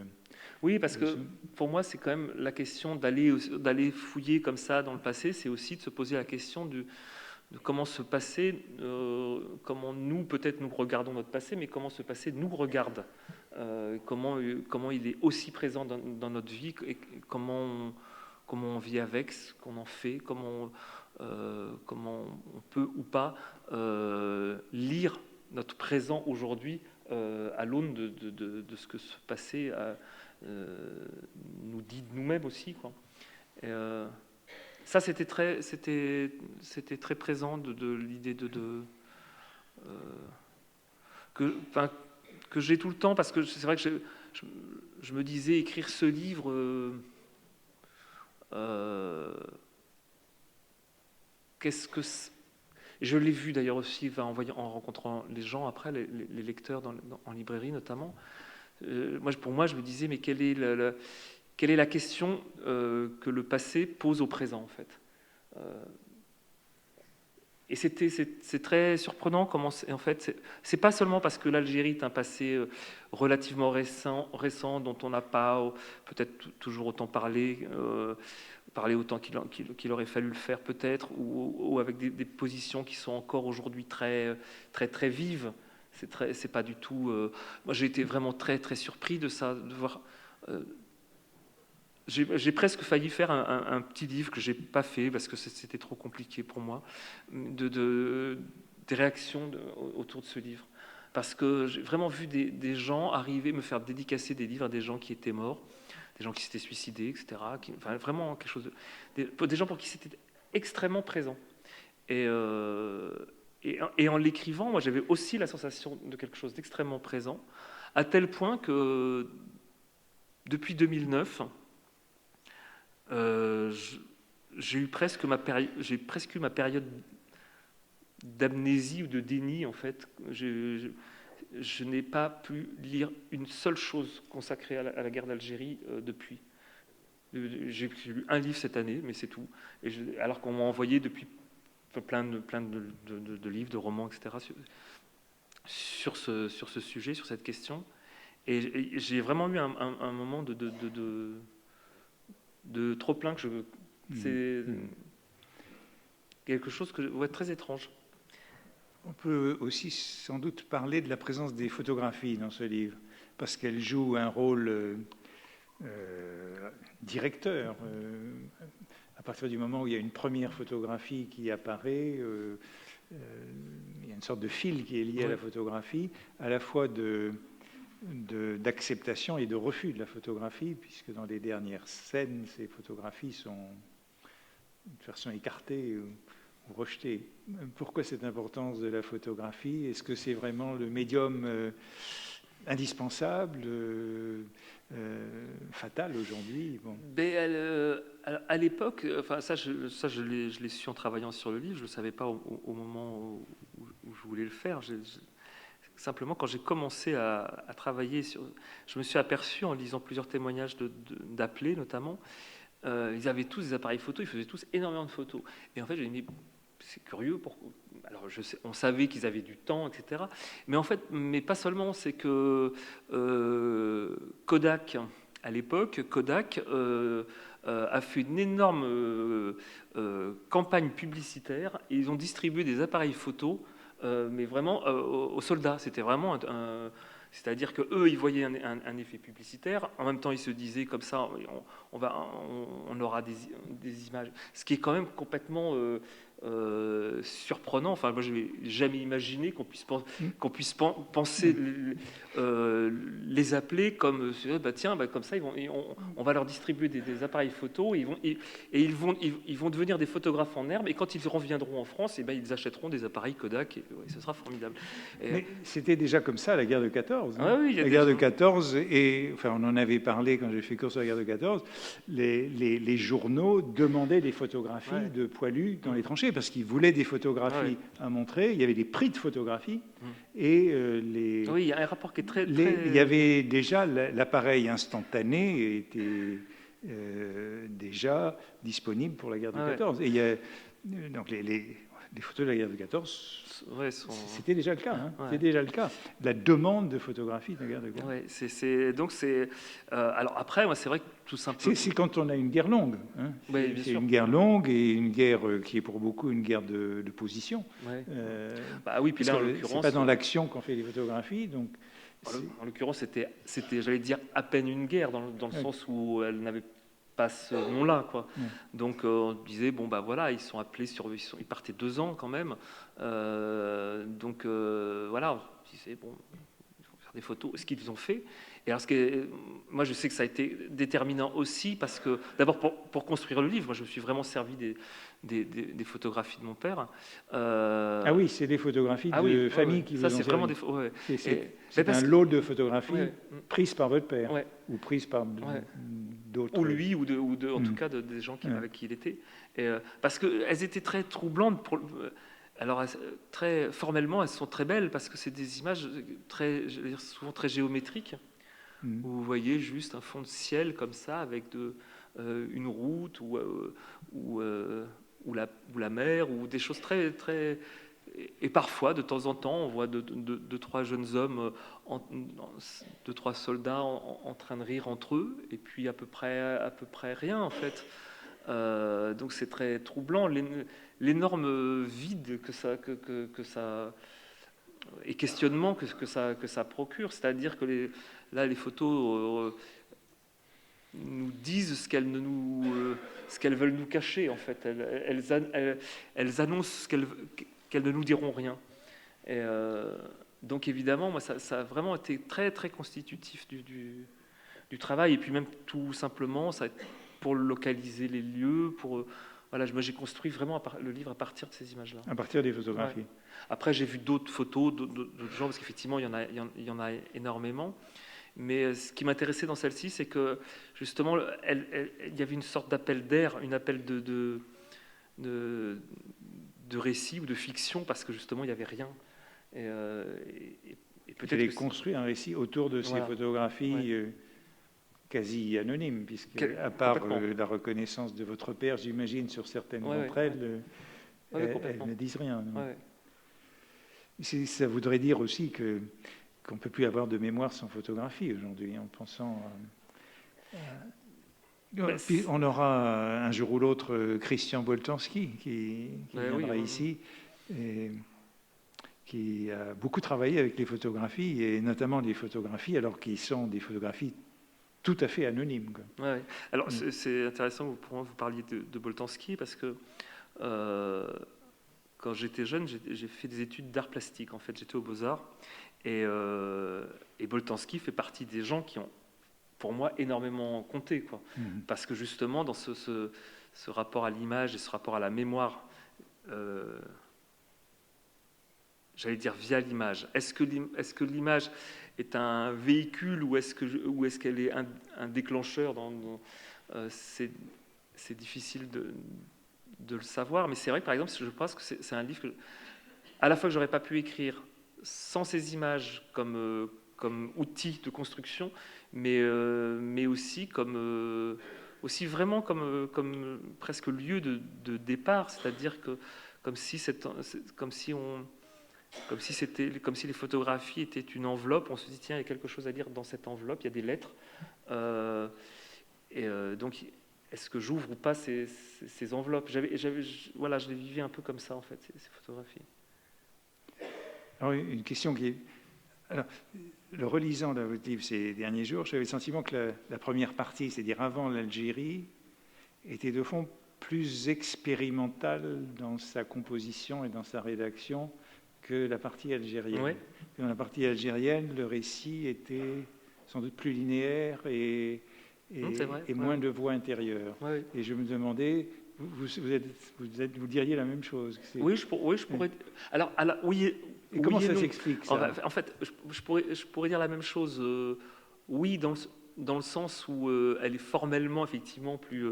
Oui, parce que pour moi, c'est quand même la question d'aller fouiller comme ça dans le passé, c'est aussi de se poser la question de comment ce passé, comment nous, peut-être nous regardons notre passé, mais comment ce passé nous regarde, comment il est aussi présent dans notre vie, et comment on vit avec, ce qu'on en fait, comment on peut ou pas lire notre présent aujourd'hui à l'aune de ce que ce passé nous dit de nous-mêmes aussi, quoi. Et, ça, c'était très présent de l'idée que j'ai tout le temps, parce que c'est vrai que je me disais, écrire ce livre, qu'est-ce que c'est? Je l'ai vu d'ailleurs aussi en rencontrant les gens après, les lecteurs en librairie notamment. Pour moi, je me disais, mais quelle est la question que le passé pose au présent, en fait. Et c'est très surprenant comment, en fait, c'est pas seulement parce que l'Algérie est un passé relativement récent dont on n'a pas peut-être toujours autant parlé autant qu'il aurait fallu le faire peut-être, ou avec des positions qui sont encore aujourd'hui très, très, très vives. C'est pas du tout... moi, j'ai été vraiment très, très surpris de ça, de voir... j'ai presque failli faire un petit livre que j'ai pas fait parce que c'était trop compliqué pour moi, des réactions autour de ce livre. Parce que j'ai vraiment vu des gens arriver, me faire dédicacer des livres à des gens qui étaient morts, des gens qui s'étaient suicidés, etc. Enfin, vraiment quelque chose des gens pour qui c'était extrêmement présent. Et en l'écrivant, moi, j'avais aussi la sensation de quelque chose d'extrêmement présent, à tel point que depuis 2009, j'ai presque eu ma période d'amnésie ou de déni, en fait. Je n'ai pas pu lire une seule chose consacrée à la guerre d'Algérie depuis. J'ai lu un livre cette année, mais c'est tout. Alors qu'on m'a envoyé depuis plein de livres, de romans, etc., sur ce sujet, sur cette question. Et j'ai vraiment eu un moment de trop plein que c'est quelque chose très étrange. On peut aussi sans doute parler de la présence des photographies dans ce livre, parce qu'elles jouent un rôle directeur. À partir du moment où il y a une première photographie qui apparaît, il y a une sorte de fil qui est lié à la photographie, à la fois d'acceptation et de refus de la photographie, puisque dans les dernières scènes, ces photographies sont de façon écartée ou rejetée. Pourquoi cette importance de la photographie? Est-ce que c'est vraiment le médium indispensable, fatal aujourd'hui? Bon. À l'époque, enfin je l'ai su en travaillant sur le livre, je ne le savais pas au moment où je voulais le faire. Simplement, quand j'ai commencé à travailler, je me suis aperçu en lisant plusieurs témoignages d'appelés notamment, ils avaient tous des appareils photo, ils faisaient tous énormément de photos. Et en fait, j'ai dit, c'est curieux, pourquoi? Alors on savait qu'ils avaient du temps, etc. Mais en fait, pas seulement, c'est que Kodak, à l'époque, a fait une énorme campagne publicitaire et ils ont distribué des appareils photo, mais vraiment aux soldats. C'était vraiment c'est-à-dire que eux, ils voyaient un effet publicitaire. En même temps, ils se disaient comme ça, on aura des images. Ce qui est quand même complètement surprenant. Enfin, moi, je n'avais jamais imaginé qu'on puisse penser les appeler comme bah, tiens, bah, comme ça, on va leur distribuer des appareils photo et ils vont devenir des photographes en herbe. Et quand ils reviendront en France, et ben, ils achèteront des appareils Kodak et ce sera formidable. Mais c'était déjà comme ça, la guerre de 14. Hein. Oui, la guerre de 14, et enfin, on en avait parlé quand j'ai fait cours sur la guerre de 14, les journaux demandaient des photographies de poilus dans les tranchées, parce qu'ils voulaient des photographies à montrer. Il y avait des prix de photographie, et oui, il y a un rapport qui est très... il y avait déjà l'appareil instantané était déjà disponible pour la guerre de 14. Et il y a, donc les photos de la guerre de 14, c'était déjà le cas. Hein. C'était déjà le cas. La demande de photographie de la guerre de 14. Alors après, moi, c'est vrai que tout simplement... C'est quand on a une guerre longue. Hein. C'est une guerre longue et une guerre qui est pour beaucoup une guerre de position. Oui, puis là, en l'occurrence... C'est pas dans l'action qu'on fait les photographies, donc... En l'occurrence, c'était, j'allais dire, à peine une guerre, dans le sens où elle n'avait pas ce nom-là, quoi. Donc on disait bon bah voilà, ils sont appelés ils partaient 2 ans quand même, donc voilà, on disait bon, il faut faire des photos, ce qu'ils ont fait. Et alors moi je sais que ça a été déterminant aussi parce que d'abord pour construire le livre, moi je me suis vraiment servi des photographies de mon père. Ah oui, c'est des photographies de famille qui vous ont servi. Ça c'est vraiment c'est un lot de photographies prises par votre père ou prises par d'autres. Ou lui, ou en tout cas des gens avec qui il était. Parce qu'elles étaient très troublantes. Alors, très formellement, elles sont très belles parce que c'est des images souvent très géométriques. Où vous voyez juste un fond de ciel comme ça, avec une route ou la mer, ou des choses très, très... Et parfois, de temps en temps, on voit deux, trois jeunes hommes, 2-3 soldats en train de rire entre eux, et puis à peu près rien, en fait. Donc c'est très troublant, l'énorme vide que ça et questionnement que ça procure. C'est-à-dire que les photos nous disent ce qu'elles veulent nous cacher, en fait. Elles annoncent qu'elles ne nous diront rien. Et donc évidemment, moi, ça a vraiment été très, très constitutif du travail. Et puis même tout simplement, pour localiser les lieux, voilà, moi j'ai construit vraiment le livre à partir de ces images-là. À partir des photographies. Après, j'ai vu d'autres photos, d'autres gens, parce qu'effectivement, il y en a énormément. Mais ce qui m'intéressait dans celle-ci, c'est que justement, il y avait une sorte d'appel d'air, une appel de récit ou de fiction, parce que justement, il n'y avait rien. Et peut-être vous avez construit un récit autour de ces photographies quasi anonymes, puisque à part la reconnaissance de votre père, j'imagine, sur certaines d'entre elles, elles ne disent rien. Ça voudrait dire aussi qu'on ne peut plus avoir de mémoire sans photographie aujourd'hui, en pensant... Puis on aura un jour ou l'autre Christian Boltanski qui viendra ici, et qui a beaucoup travaillé avec les photographies, et notamment les photographies, alors qu'ils sont des photographies tout à fait anonymes. Alors c'est intéressant que vous parliez de Boltanski, parce que quand j'étais jeune, j'ai fait des études d'art plastique. En fait, j'étais aux Beaux-Arts, et Boltanski fait partie des gens qui ont, pour moi, énormément compté, quoi. Parce que justement, dans ce rapport à l'image et ce rapport à la mémoire, j'allais dire via l'image. Est-ce que l'image est un véhicule ou est-ce qu'elle est un déclencheur c'est difficile de le savoir, mais c'est vrai que, par exemple, je pense que c'est un livre à la fois que j'aurais pas pu écrire sans ces images comme outil de construction, mais aussi vraiment comme presque lieu de départ, c'est-à-dire que comme si les photographies étaient une enveloppe, on se dit tiens, il y a quelque chose à lire dans cette enveloppe, il y a des lettres, donc est-ce que j'ouvre ou pas ces enveloppes? Voilà, je les vivais un peu comme ça, en fait, ces photographies. Alors, une question qui est... Alors, le relisant dans votre livre ces derniers jours, j'avais le sentiment que la première partie, c'est-à-dire avant l'Algérie, était de fond plus expérimentale dans sa composition et dans sa rédaction que la partie algérienne. Ouais. Dans la partie algérienne, le récit était sans doute plus linéaire et moins de voix intérieure. Ouais. Et je me demandais, vous diriez la même chose. Oui, je pourrais. Alors, oui. Et comment ça s'explique, ça? En fait, je pourrais dire la même chose. Oui, dans le sens où elle est formellement, effectivement, plus...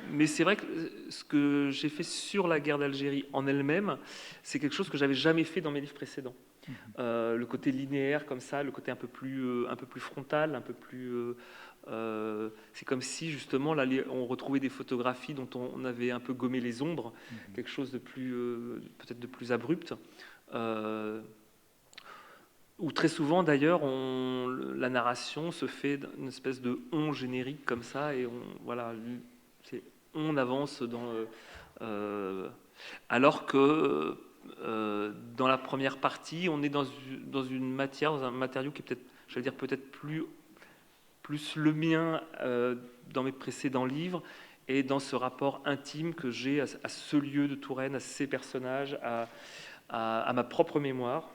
mais c'est vrai que ce que j'ai fait sur la guerre d'Algérie en elle-même, c'est quelque chose que j'avais jamais fait dans mes livres précédents. Le côté linéaire comme ça, le côté un peu plus frontal, un peu plus... c'est comme si justement là, on retrouvait des photographies dont on avait un peu gommé les ombres, quelque chose de plus peut-être de plus abrupt. Ou très souvent d'ailleurs, la narration se fait d'une espèce de on générique comme ça, et on avance alors que dans la première partie, on est dans un matériau qui est peut-être, j'allais dire peut-être plus le mien dans mes précédents livres, et dans ce rapport intime que j'ai à ce lieu de Touraine, à ces personnages, à ma propre mémoire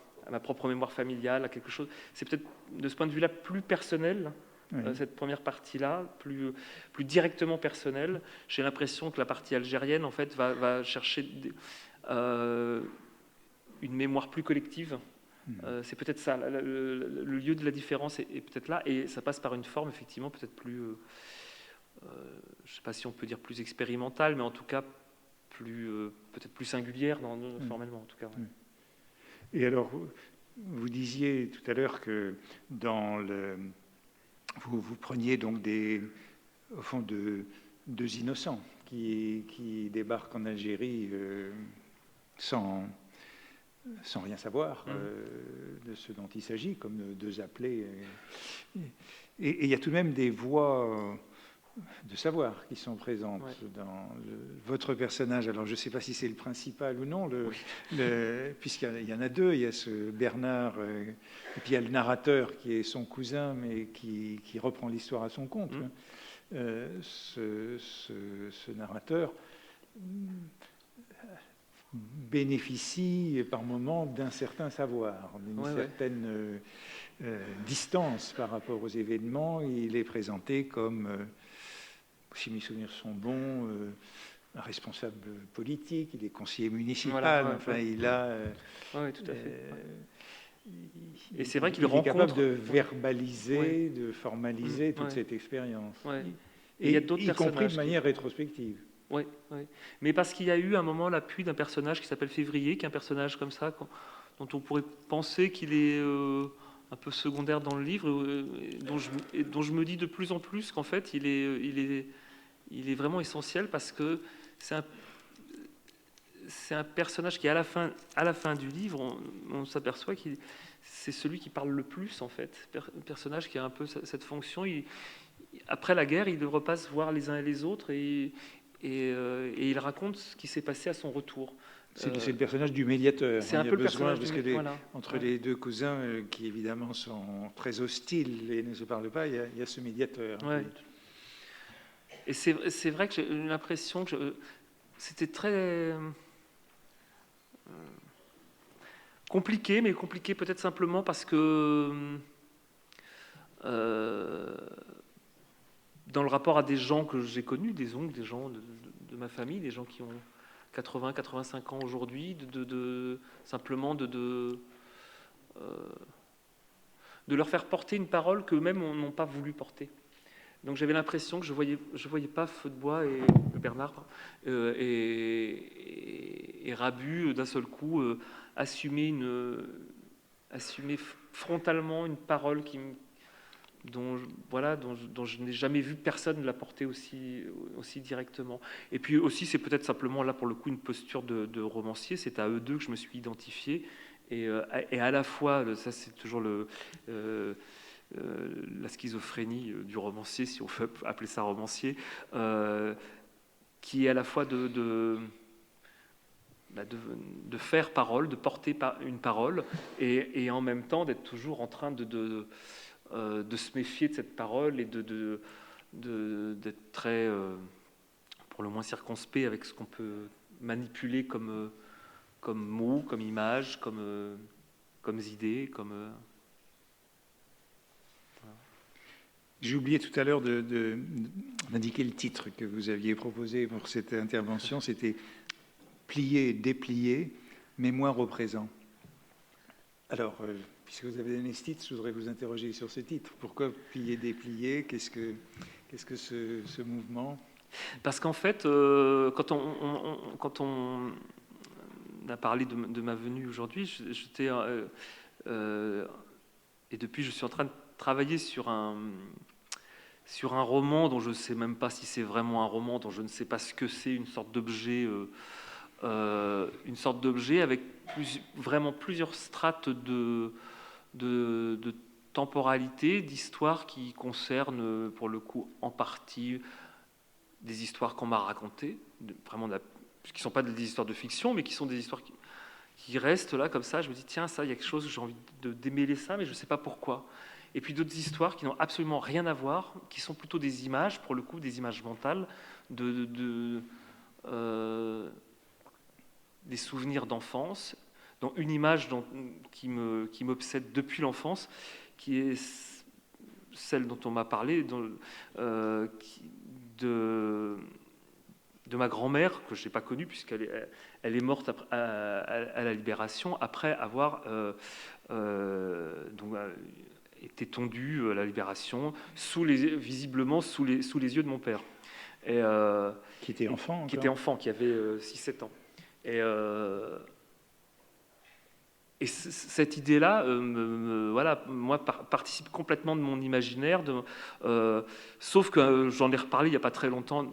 familiale, à quelque chose. C'est peut-être de ce point de vue-là plus personnel. Oui. Cette première partie-là, plus directement personnelle. J'ai l'impression que la partie algérienne, en fait, va chercher une mémoire plus collective. C'est peut-être ça, le lieu de la différence est peut-être là, et ça passe par une forme, effectivement, peut-être plus, je ne sais pas si on peut dire plus expérimentale, mais en tout cas, peut-être plus singulière, formellement, en tout cas. Ouais. Et alors, vous disiez tout à l'heure que vous preniez donc au fond, deux innocents qui débarquent en Algérie sans rien savoir de ce dont il s'agit, comme deux appelés. Et il y a tout de même des voix de savoir qui sont présentes dans votre personnage. Alors, je ne sais pas si c'est le principal ou non, puisqu'il y en a deux. Il y a ce Bernard, et puis il y a le narrateur qui est son cousin, mais qui reprend l'histoire à son compte. Ce narrateur bénéficie par moments d'un certain savoir, d'une certaine distance par rapport aux événements. Il est présenté comme, si mes souvenirs sont bons, un responsable politique, il est conseiller municipal, il a... oui, tout à fait. Et c'est vrai qu'il est capable de verbaliser, de formaliser toute cette expérience. Et il y a d'autres personnages, y compris de manière rétrospective. Oui, mais parce qu'il y a eu à un moment l'appui d'un personnage qui s'appelle Février, qui est un personnage comme ça, dont on pourrait penser qu'il est un peu secondaire dans le livre, dont je me dis de plus en plus qu'en fait il est vraiment essentiel, parce que c'est un personnage qui, à la fin du livre, on s'aperçoit que c'est celui qui parle le plus, en fait. Un personnage qui a un peu cette fonction. Après la guerre, il repasse voir les uns et les autres, et il raconte ce qui s'est passé à son retour. C'est le personnage du médiateur. C'est un peu le personnage entre les deux cousins qui évidemment sont très hostiles et ne se parlent pas, il y a ce médiateur. Et c'est vrai que j'ai l'impression que c'était très compliqué, mais compliqué peut-être simplement parce que dans le rapport à des gens que j'ai connus, des oncles, des gens de ma famille, des gens qui ont 80, 85 ans aujourd'hui, simplement de leur faire porter une parole qu'eux-mêmes n'ont pas voulu porter. Donc j'avais l'impression que je voyais pas Feu de Bois et Bernard et Rabu d'un seul coup assumer frontalement une parole dont je n'ai jamais vu personne la porter aussi directement. Et puis aussi, c'est peut-être simplement là pour le coup une posture de romancier. C'est à eux deux que je me suis identifié, et à la fois, ça c'est toujours la schizophrénie du romancier, si on peut appeler ça romancier, qui est à la fois de faire parole, de porter une parole, et en même temps d'être toujours en train de se méfier de cette parole et d'être très, pour le moins circonspect avec ce qu'on peut manipuler comme mots, comme images, comme idées, comme... J'ai oublié tout à l'heure d'indiquer le titre que vous aviez proposé pour cette intervention. C'était « Plier et déplier, mémoire au présent ». Alors, puisque vous avez donné ce titre, je voudrais vous interroger sur ce titre. Pourquoi plier, déplier? Qu'est-ce que ce mouvement? Parce qu'en fait, quand on a parlé de ma venue aujourd'hui, j'étais... et depuis, je suis en train de travailler sur un roman dont je ne sais même pas si c'est vraiment un roman, dont je ne sais pas ce que c'est, une sorte d'objet avec vraiment plusieurs strates de temporalité, d'histoire qui concernent pour le coup en partie des histoires qu'on m'a racontées, vraiment qui ne sont pas des histoires de fiction, mais qui sont des histoires qui restent là comme ça. Je me dis, tiens, ça, il y a quelque chose, j'ai envie de démêler ça, mais je ne sais pas pourquoi. Et puis d'autres histoires qui n'ont absolument rien à voir, qui sont plutôt des images, pour le coup, des images mentales, des souvenirs d'enfance, dont une image qui m'obsède depuis l'enfance, qui est celle dont on m'a parlé, de ma grand-mère, que je n'ai pas connue, puisqu'elle est morte à la Libération, après avoir été tondue à la Libération, visiblement sous les yeux de mon père. Qui était enfant qui avait 6-7 ans. Et cette idée-là, voilà, moi, participe complètement de mon imaginaire. Sauf que j'en ai reparlé il n'y a pas très longtemps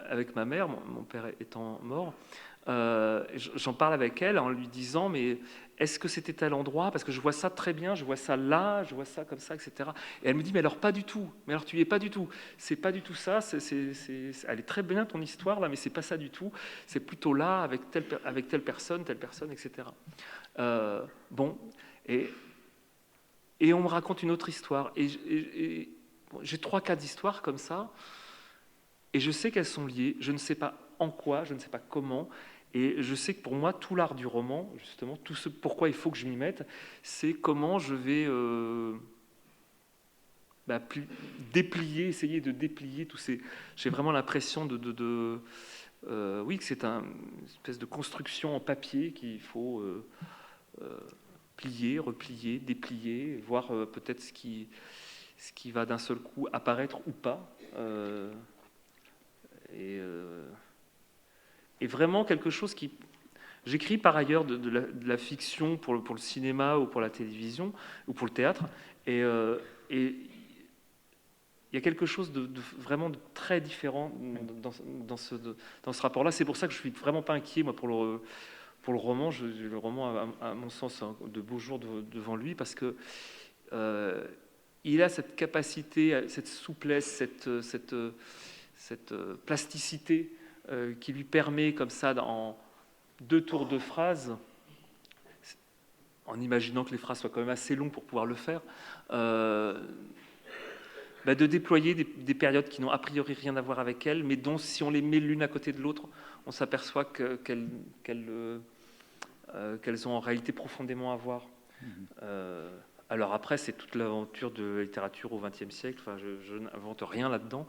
avec ma mère, mon père étant mort. J'en parle avec elle en lui disant, mais est-ce que c'était tel endroit? Parce que je vois ça très bien, je vois ça là, je vois ça comme ça, etc. Et elle me dit, mais alors pas du tout. Mais alors tu y es pas du tout. C'est pas du tout ça. Elle est très bien ton histoire là, mais c'est pas ça du tout. C'est plutôt là avec telle personne, etc. Bon, et on me raconte une autre histoire. Et j'ai 3-4 histoires comme ça, et je sais qu'elles sont liées. Je ne sais pas en quoi, je ne sais pas comment. Et je sais que pour moi, tout l'art du roman, justement, tout ce pourquoi il faut que je m'y mette, c'est comment je vais déplier, essayer de déplier tous ces... J'ai vraiment l'impression oui, que c'est une espèce de construction en papier qu'il faut plier, replier, déplier, voir peut-être ce qui va d'un seul coup apparaître ou pas. Et vraiment quelque chose qui... J'écris par ailleurs de la fiction pour le cinéma ou pour la télévision ou pour le théâtre, et il y a quelque chose de vraiment très différent dans ce rapport-là. C'est pour ça que je ne suis vraiment pas inquiet, moi, pour le roman. Le roman a, à mon sens, de beaux jours devant lui, parce que il a cette capacité, cette souplesse, cette plasticité qui lui permet, comme ça, en 2 tours de phrases, en imaginant que les phrases soient quand même assez longues pour pouvoir le faire, de déployer des périodes qui n'ont a priori rien à voir avec elles, mais dont, si on les met l'une à côté de l'autre, on s'aperçoit qu'elles ont en réalité profondément à voir. Alors après, c'est toute l'aventure de la littérature au XXe siècle. Enfin, je n'invente rien là-dedans.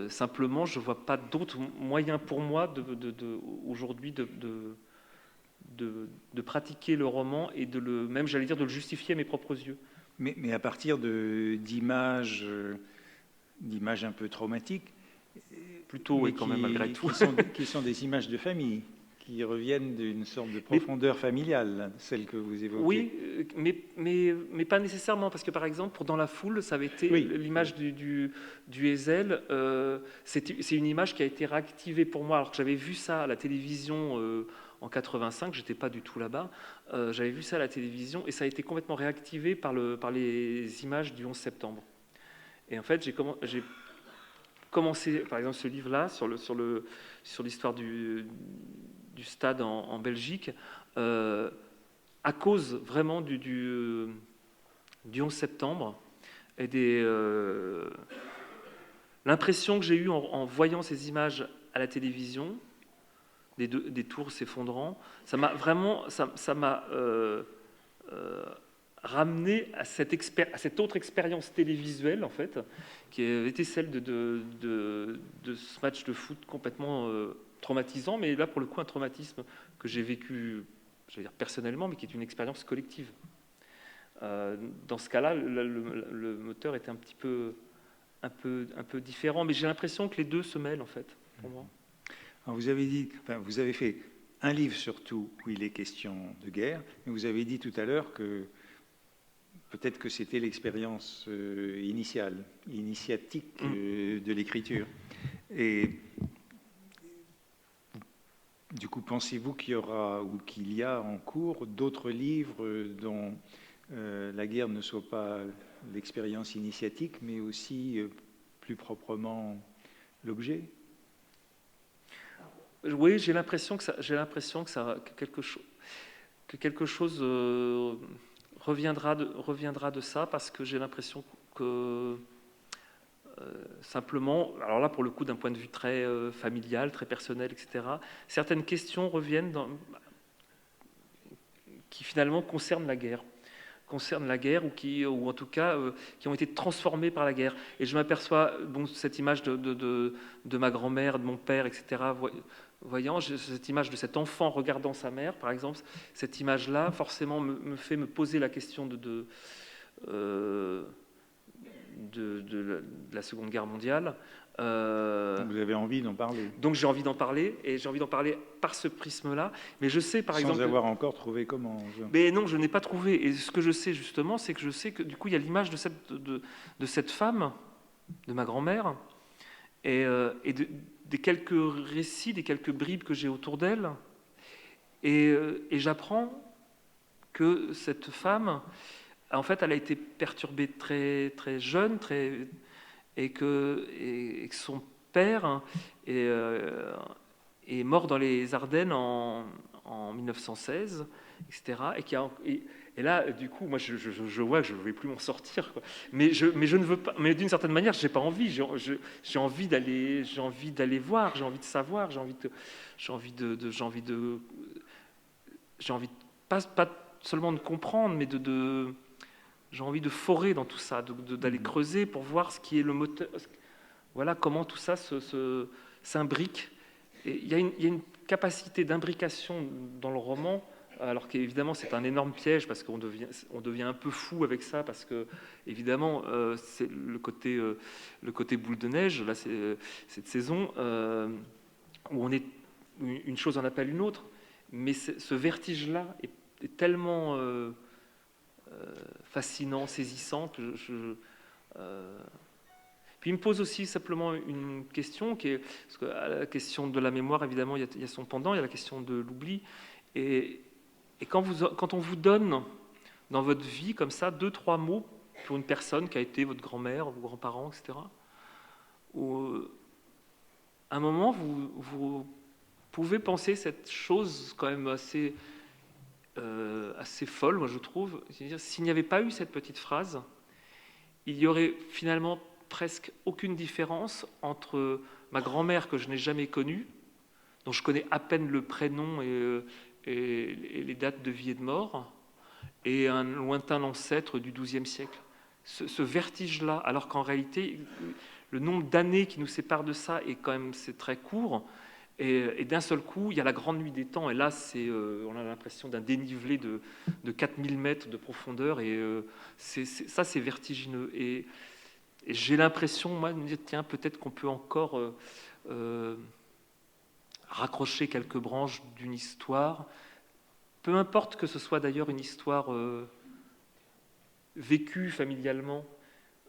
Simplement, je ne vois pas d'autres moyens pour moi aujourd'hui de pratiquer le roman et même, j'allais dire, de le justifier à mes propres yeux. Mais à partir d'images un peu traumatiques, plutôt, oui, quand même, malgré tout, qui sont des images de famille, qui reviennent d'une sorte de profondeur familiale, celle que vous évoquez. Oui, mais pas nécessairement, parce que par exemple, pour Dans la foule, ça avait été l'image du Ezel. C'est une image qui a été réactivée pour moi, alors que j'avais vu ça à la télévision en 85, j'étais pas du tout là-bas, j'avais vu ça à la télévision et ça a été complètement réactivé par les images du 11 septembre. Et en fait, j'ai commencé, par exemple, ce livre-là sur l'histoire du stade en Belgique, à cause vraiment du 11 septembre et l'impression que j'ai eue en voyant ces images à la télévision, des tours s'effondrant, ça m'a ramené à cette autre expérience télévisuelle, en fait, qui était celle de ce match de foot complètement traumatisant, mais là, pour le coup, un traumatisme que j'ai vécu, je vais dire personnellement, mais qui est une expérience collective. Dans ce cas-là, le moteur était un peu différent, mais j'ai l'impression que les deux se mêlent, en fait, pour moi. Alors vous avez fait un livre surtout où il est question de guerre, mais vous avez dit tout à l'heure que peut-être que c'était l'expérience initiatique de l'écriture. Et du coup, pensez-vous qu'il y aura ou qu'il y a en cours d'autres livres dont la guerre ne soit pas l'expérience initiatique, mais aussi plus proprement l'objet? Oui, j'ai l'impression que quelque chose reviendra de ça, parce que j'ai l'impression que simplement, alors là pour le coup d'un point de vue très familial, très personnel, etc., certaines questions reviennent qui finalement concernent la guerre ou en tout cas qui ont été transformées par la guerre. Et je m'aperçois, bon, cette image de ma grand-mère, de mon père, etc., voyant cette image de cet enfant regardant sa mère, par exemple, cette image-là, forcément, me fait me poser la question de la Seconde Guerre mondiale. Vous avez envie d'en parler. Donc j'ai envie d'en parler, et j'ai envie d'en parler par ce prisme-là. Mais je sais, par exemple... Sans avoir encore trouvé comment. Mais non, je n'ai pas trouvé. Et ce que je sais, justement, c'est que je sais que, du coup, il y a l'image de cette femme, de ma grand-mère, et des quelques récits, des quelques bribes que j'ai autour d'elle. Et j'apprends que cette femme, en fait, elle a été perturbée très, très jeune, et que son père est mort dans les Ardennes en 1916, etc. Et là, du coup, moi, je vois que je ne vais plus m'en sortir, quoi. Mais je ne veux pas. Mais d'une certaine manière, j'ai pas envie. J'ai envie d'aller voir. J'ai envie de savoir. J'ai envie pas seulement de comprendre, mais j'ai envie de forer dans tout ça, d'aller creuser pour voir ce qui est le moteur. Voilà comment tout ça s'imbrique. Et il y a une capacité d'imbrication dans le roman, alors qu'évidemment c'est un énorme piège, parce qu'on devient un peu fou avec ça, parce que évidemment c'est le côté boule de neige, là cette saison, où une chose en appelle une autre, mais ce vertige-là est tellement fascinant, saisissant, que Puis il me pose aussi simplement une question, parce que à la question de la mémoire, évidemment, il y a son pendant, il y a la question de l'oubli. Et quand on vous donne dans votre vie, comme ça, 2-3 mots pour une personne qui a été votre grand-mère, vos grands-parents, etc., à un moment, vous pouvez penser cette chose quand même assez folle, moi je trouve. C'est-à-dire, s'il n'y avait pas eu cette petite phrase, il y aurait finalement presque aucune différence entre ma grand-mère que je n'ai jamais connue, dont je connais à peine le prénom et les dates de vie et de mort, et un lointain ancêtre du XIIe siècle. Ce vertige-là, alors qu'en réalité, le nombre d'années qui nous séparent de ça est quand même c'est très court, et d'un seul coup, il y a la grande nuit des temps, et là, on a l'impression d'un dénivelé de 4000 mètres de profondeur, et ça, c'est vertigineux. Et j'ai l'impression, moi, de me dire, tiens, peut-être qu'on peut encore raccrocher quelques branches d'une histoire, peu importe que ce soit d'ailleurs une histoire vécue familialement,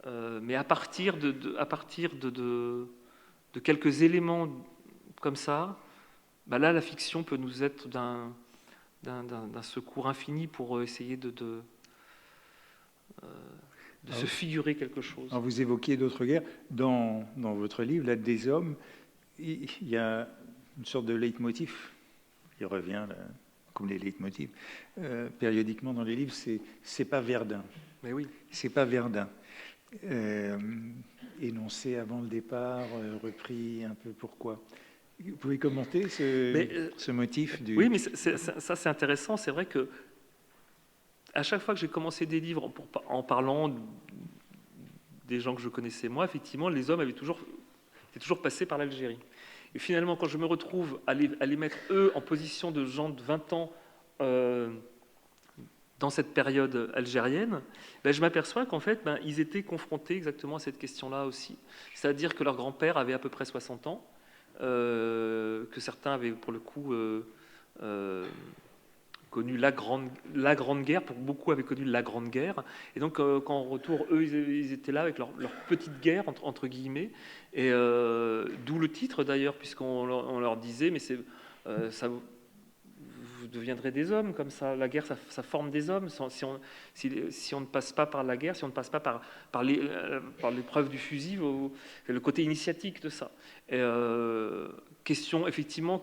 mais à partir de quelques éléments comme ça, bah là, la fiction peut nous être d'un secours infini pour essayer de se figurer quelque chose. Alors vous évoquiez d'autres guerres. Dans votre livre, L'Aide des hommes, il y a une sorte de leitmotiv. Il revient, là, comme les leitmotivs, périodiquement dans les livres, c'est pas Verdun. Mais oui. C'est pas Verdun. Énoncé avant le départ, repris un peu pourquoi. Vous pouvez commenter ce motif du... Oui, mais ça c'est intéressant. C'est vrai que à chaque fois que j'ai commencé des livres en parlant des gens que je connaissais moi, effectivement, les hommes étaient toujours passés par l'Algérie. Et finalement, quand je me retrouve à les mettre, eux, en position de gens de 20 ans dans cette période algérienne, ben, je m'aperçois qu'en fait, ben, ils étaient confrontés exactement à cette question-là aussi. C'est-à-dire que leur grand-père avait à peu près 60 ans, que certains avaient, pour le coup, connu la grande guerre, pour beaucoup avaient connu la Grande Guerre, et donc quand en retour, eux, ils étaient là avec leur petite guerre, entre guillemets, et d'où le titre d'ailleurs, puisqu'on leur disait, mais c'est ça, vous deviendrez des hommes comme ça, la guerre, ça forme des hommes, si on ne passe pas par la guerre, si on ne passe pas par l'épreuve du fusil, le côté initiatique de ça. Et, question effectivement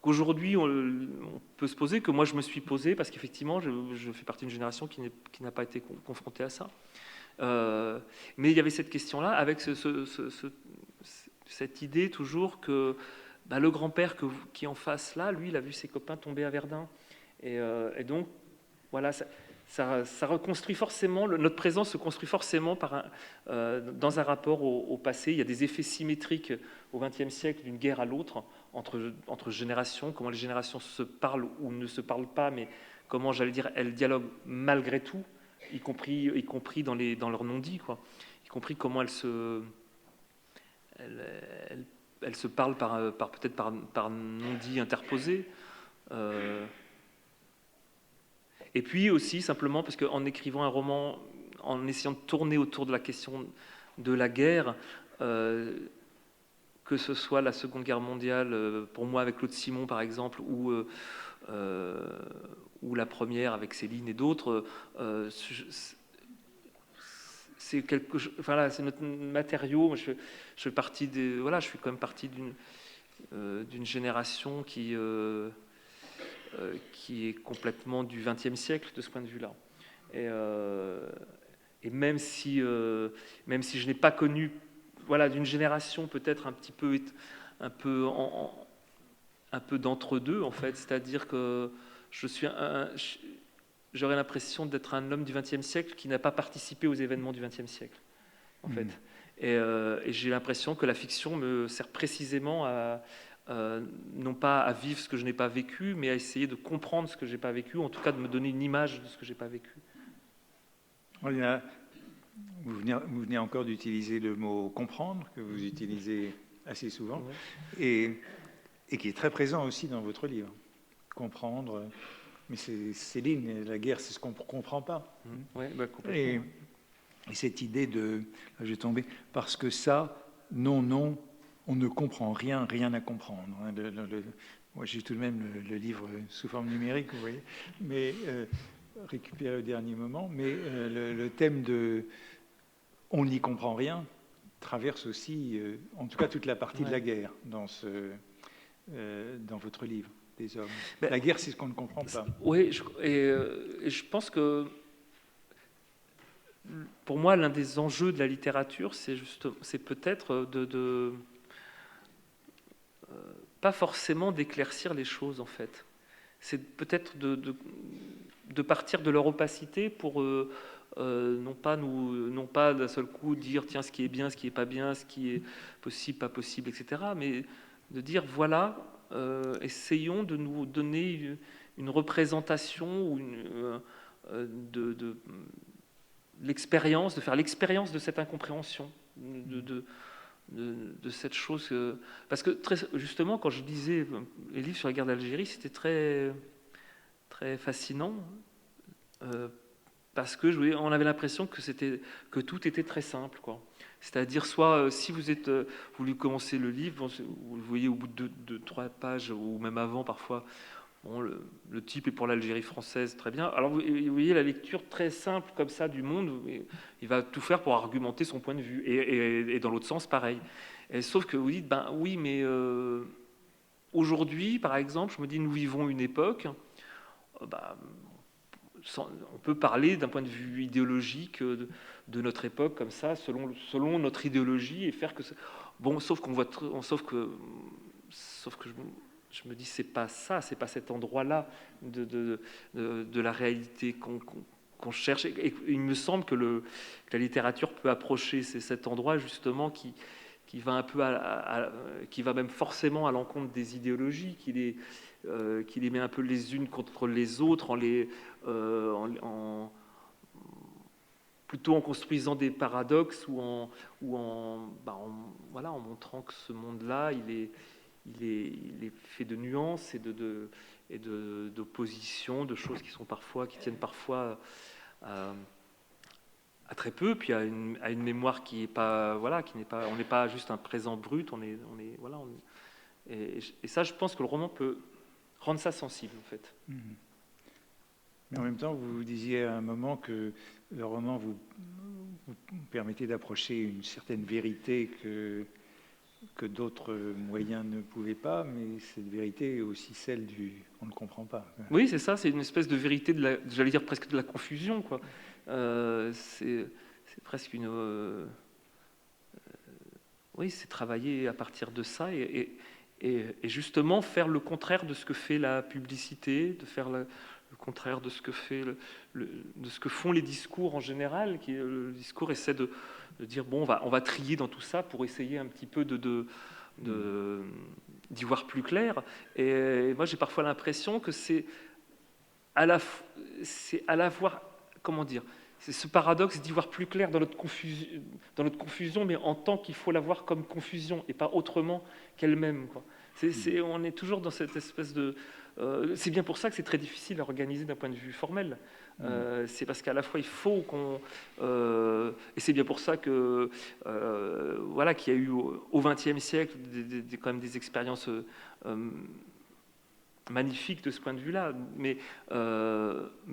qu'aujourd'hui, on peut se poser, que moi je me suis posé, parce qu'effectivement, je fais partie d'une génération qui n'a pas été confrontée à ça. Mais il y avait cette question-là, avec cette idée toujours que bah, le grand-père qui est en face là, lui, il a vu ses copains tomber à Verdun. Et donc, voilà, ça reconstruit forcément, notre présence se construit forcément dans un rapport au passé. Il y a des effets symétriques au XXe siècle d'une guerre à l'autre, entre générations, comment les générations se parlent ou ne se parlent pas, mais comment, j'allais dire, elles dialoguent malgré tout, y compris dans leur non-dit, quoi. Y compris comment elles se parlent peut-être par non-dit interposé. Et puis aussi, simplement, parce qu'en écrivant un roman, en essayant de tourner autour de la question de la guerre, que ce soit la Seconde Guerre mondiale, pour moi avec Claude Simon par exemple, ou la première avec Céline et d'autres, c'est quelque chose. Enfin là, c'est notre matériau. Je fais partie je suis quand même partie d'une génération qui est complètement du XXe siècle de ce point de vue-là. Et même si je n'ai pas connu, voilà, d'une génération peut-être un peu d'entre-deux en fait, c'est-à-dire que j'aurais l'impression d'être un homme du XXe siècle qui n'a pas participé aux événements du XXe siècle, en fait. Et j'ai l'impression que la fiction me sert précisément non pas à vivre ce que je n'ai pas vécu, mais à essayer de comprendre ce que je n'ai pas vécu, ou en tout cas de me donner une image de ce que je n'ai pas vécu. Vous venez encore d'utiliser le mot « comprendre », que vous utilisez assez souvent, et qui est très présent aussi dans votre livre. Comprendre, mais c'est Céline, la guerre, c'est ce qu'on ne comprend pas. Ouais, bah, complètement. Et cette idée de... Je vais tomber, parce que ça, non, on ne comprend rien à comprendre. Moi, j'ai tout de même le livre sous forme numérique, vous voyez, mais récupéré au dernier moment. Mais le thème de « on n'y comprend rien » traverse aussi, en tout cas, toute la partie de la guerre dans votre livre, des hommes. Ben, la guerre, c'est ce qu'on ne comprend pas. Oui, et je pense que pour moi, l'un des enjeux de la littérature, c'est peut-être pas forcément d'éclaircir les choses, en fait. C'est peut-être de partir de leur opacité pour non pas d'un seul coup dire tiens, ce qui est bien, ce qui est pas bien, ce qui est possible, pas possible, etc. Mais de dire voilà, essayons de nous donner une représentation ou de l'expérience, de faire l'expérience de cette incompréhension, de cette chose. Parce que justement, quand je lisais les livres sur la guerre d'Algérie, c'était très, très fascinant, parce que on avait l'impression que tout était très simple, quoi. C'est-à-dire, soit si vous êtes, vous lui commencez le livre, bon, vous le voyez au bout de 3 pages, ou même avant parfois, bon, le type est pour l'Algérie française, très bien. Alors vous voyez la lecture très simple comme ça du monde, il va tout faire pour argumenter son point de vue. Et dans l'autre sens, pareil. Sauf que vous dites, ben oui, mais aujourd'hui, par exemple, je me dis, nous vivons une époque, ben, on peut parler d'un point de vue idéologique de notre époque comme ça, selon notre idéologie, et faire que bon, sauf que je me dis c'est pas ça, c'est pas cet endroit-là de la réalité qu'on cherche. Et il me semble que la littérature peut approcher cet endroit justement qui va un peu qui va même forcément à l'encontre des idéologies, qui les met un peu les unes contre les autres, plutôt en construisant des paradoxes ou voilà, en montrant que ce monde-là, il est fait de nuances et d'oppositions, de choses qui tiennent parfois à très peu, puis à une mémoire qui est pas, voilà, on n'est pas juste un présent brut, voilà, et ça, je pense que le roman peut rendre ça sensible, en fait. Mais en même temps, vous disiez à un moment que le roman vous permettait d'approcher une certaine vérité que d'autres moyens ne pouvaient pas, mais cette vérité est aussi celle on ne comprend pas. Oui, c'est ça, c'est une espèce de vérité, j'allais dire presque de la confusion, quoi. C'est presque oui, c'est travailler à partir de ça et justement faire le contraire de ce que fait la publicité, de faire le contraire de ce que de ce que font les discours en général. Le discours essaie de dire bon, on va trier dans tout ça pour essayer un petit peu d'y voir plus clair. Et moi, j'ai parfois l'impression que c'est à la fois, comment dire, c'est ce paradoxe d'y voir plus clair dans notre confusion, mais en tant qu'il faut la voir comme confusion et pas autrement qu'elle-même, quoi. On est toujours dans cette espèce de... c'est bien pour ça que c'est très difficile à organiser d'un point de vue formel. C'est parce qu'à la fois il faut qu'on... et c'est bien pour ça que voilà, qu'il y a eu au XXe siècle quand même des expériences magnifiques de ce point de vue-là. Mais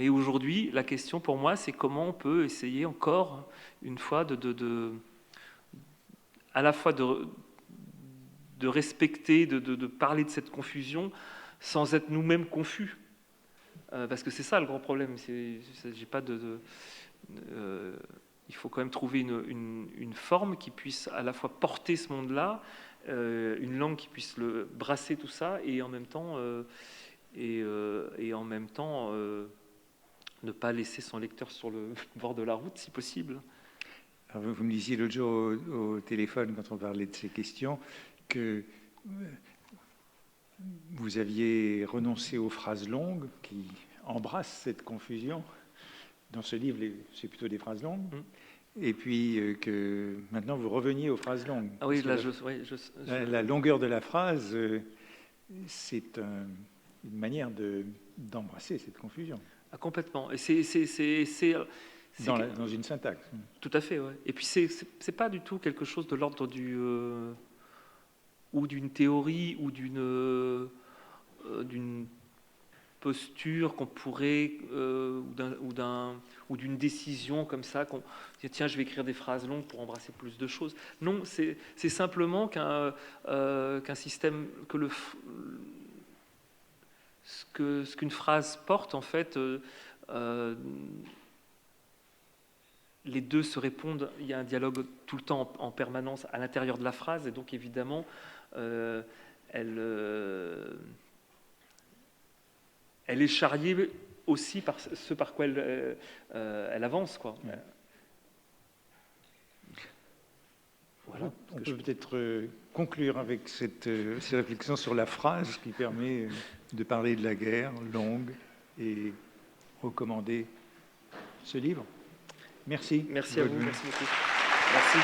aujourd'hui, la question pour moi, c'est comment on peut essayer encore une fois à la fois de respecter, de parler de cette confusion sans être nous-mêmes confus. Parce que c'est ça le grand problème. Il faut quand même trouver une forme qui puisse à la fois porter ce monde-là, une langue qui puisse brasser tout ça, et en même temps, ne pas laisser son lecteur sur le bord de la route, si possible. Alors, vous me disiez l'autre jour au téléphone, quand on parlait de ces questions, que vous aviez renoncé aux phrases longues qui embrassent cette confusion. Dans ce livre, c'est plutôt des phrases longues. Et puis que maintenant, vous reveniez aux phrases longues. Ah oui, là, la longueur de la phrase, c'est une manière d'embrasser cette confusion. Ah, complètement. Et dans une syntaxe. Tout à fait, ouais. Et puis, c'est pas du tout quelque chose de l'ordre ou d'une théorie ou d'une posture qu'on pourrait ou d'une décision comme ça qu'on dit tiens, je vais écrire des phrases longues pour embrasser plus de choses. Non, c'est simplement qu'un système ce qu'une phrase porte, en fait, les deux se répondent. Il y a un dialogue tout le temps en permanence à l'intérieur de la phrase, et donc évidemment elle est charriée aussi par ce par quoi elle avance, quoi. Ouais. Voilà. On peut peut-être conclure avec cette réflexion sur la phrase qui permet de parler de la guerre longue et recommander ce livre. Merci. Merci à vous. Merci beaucoup. Merci.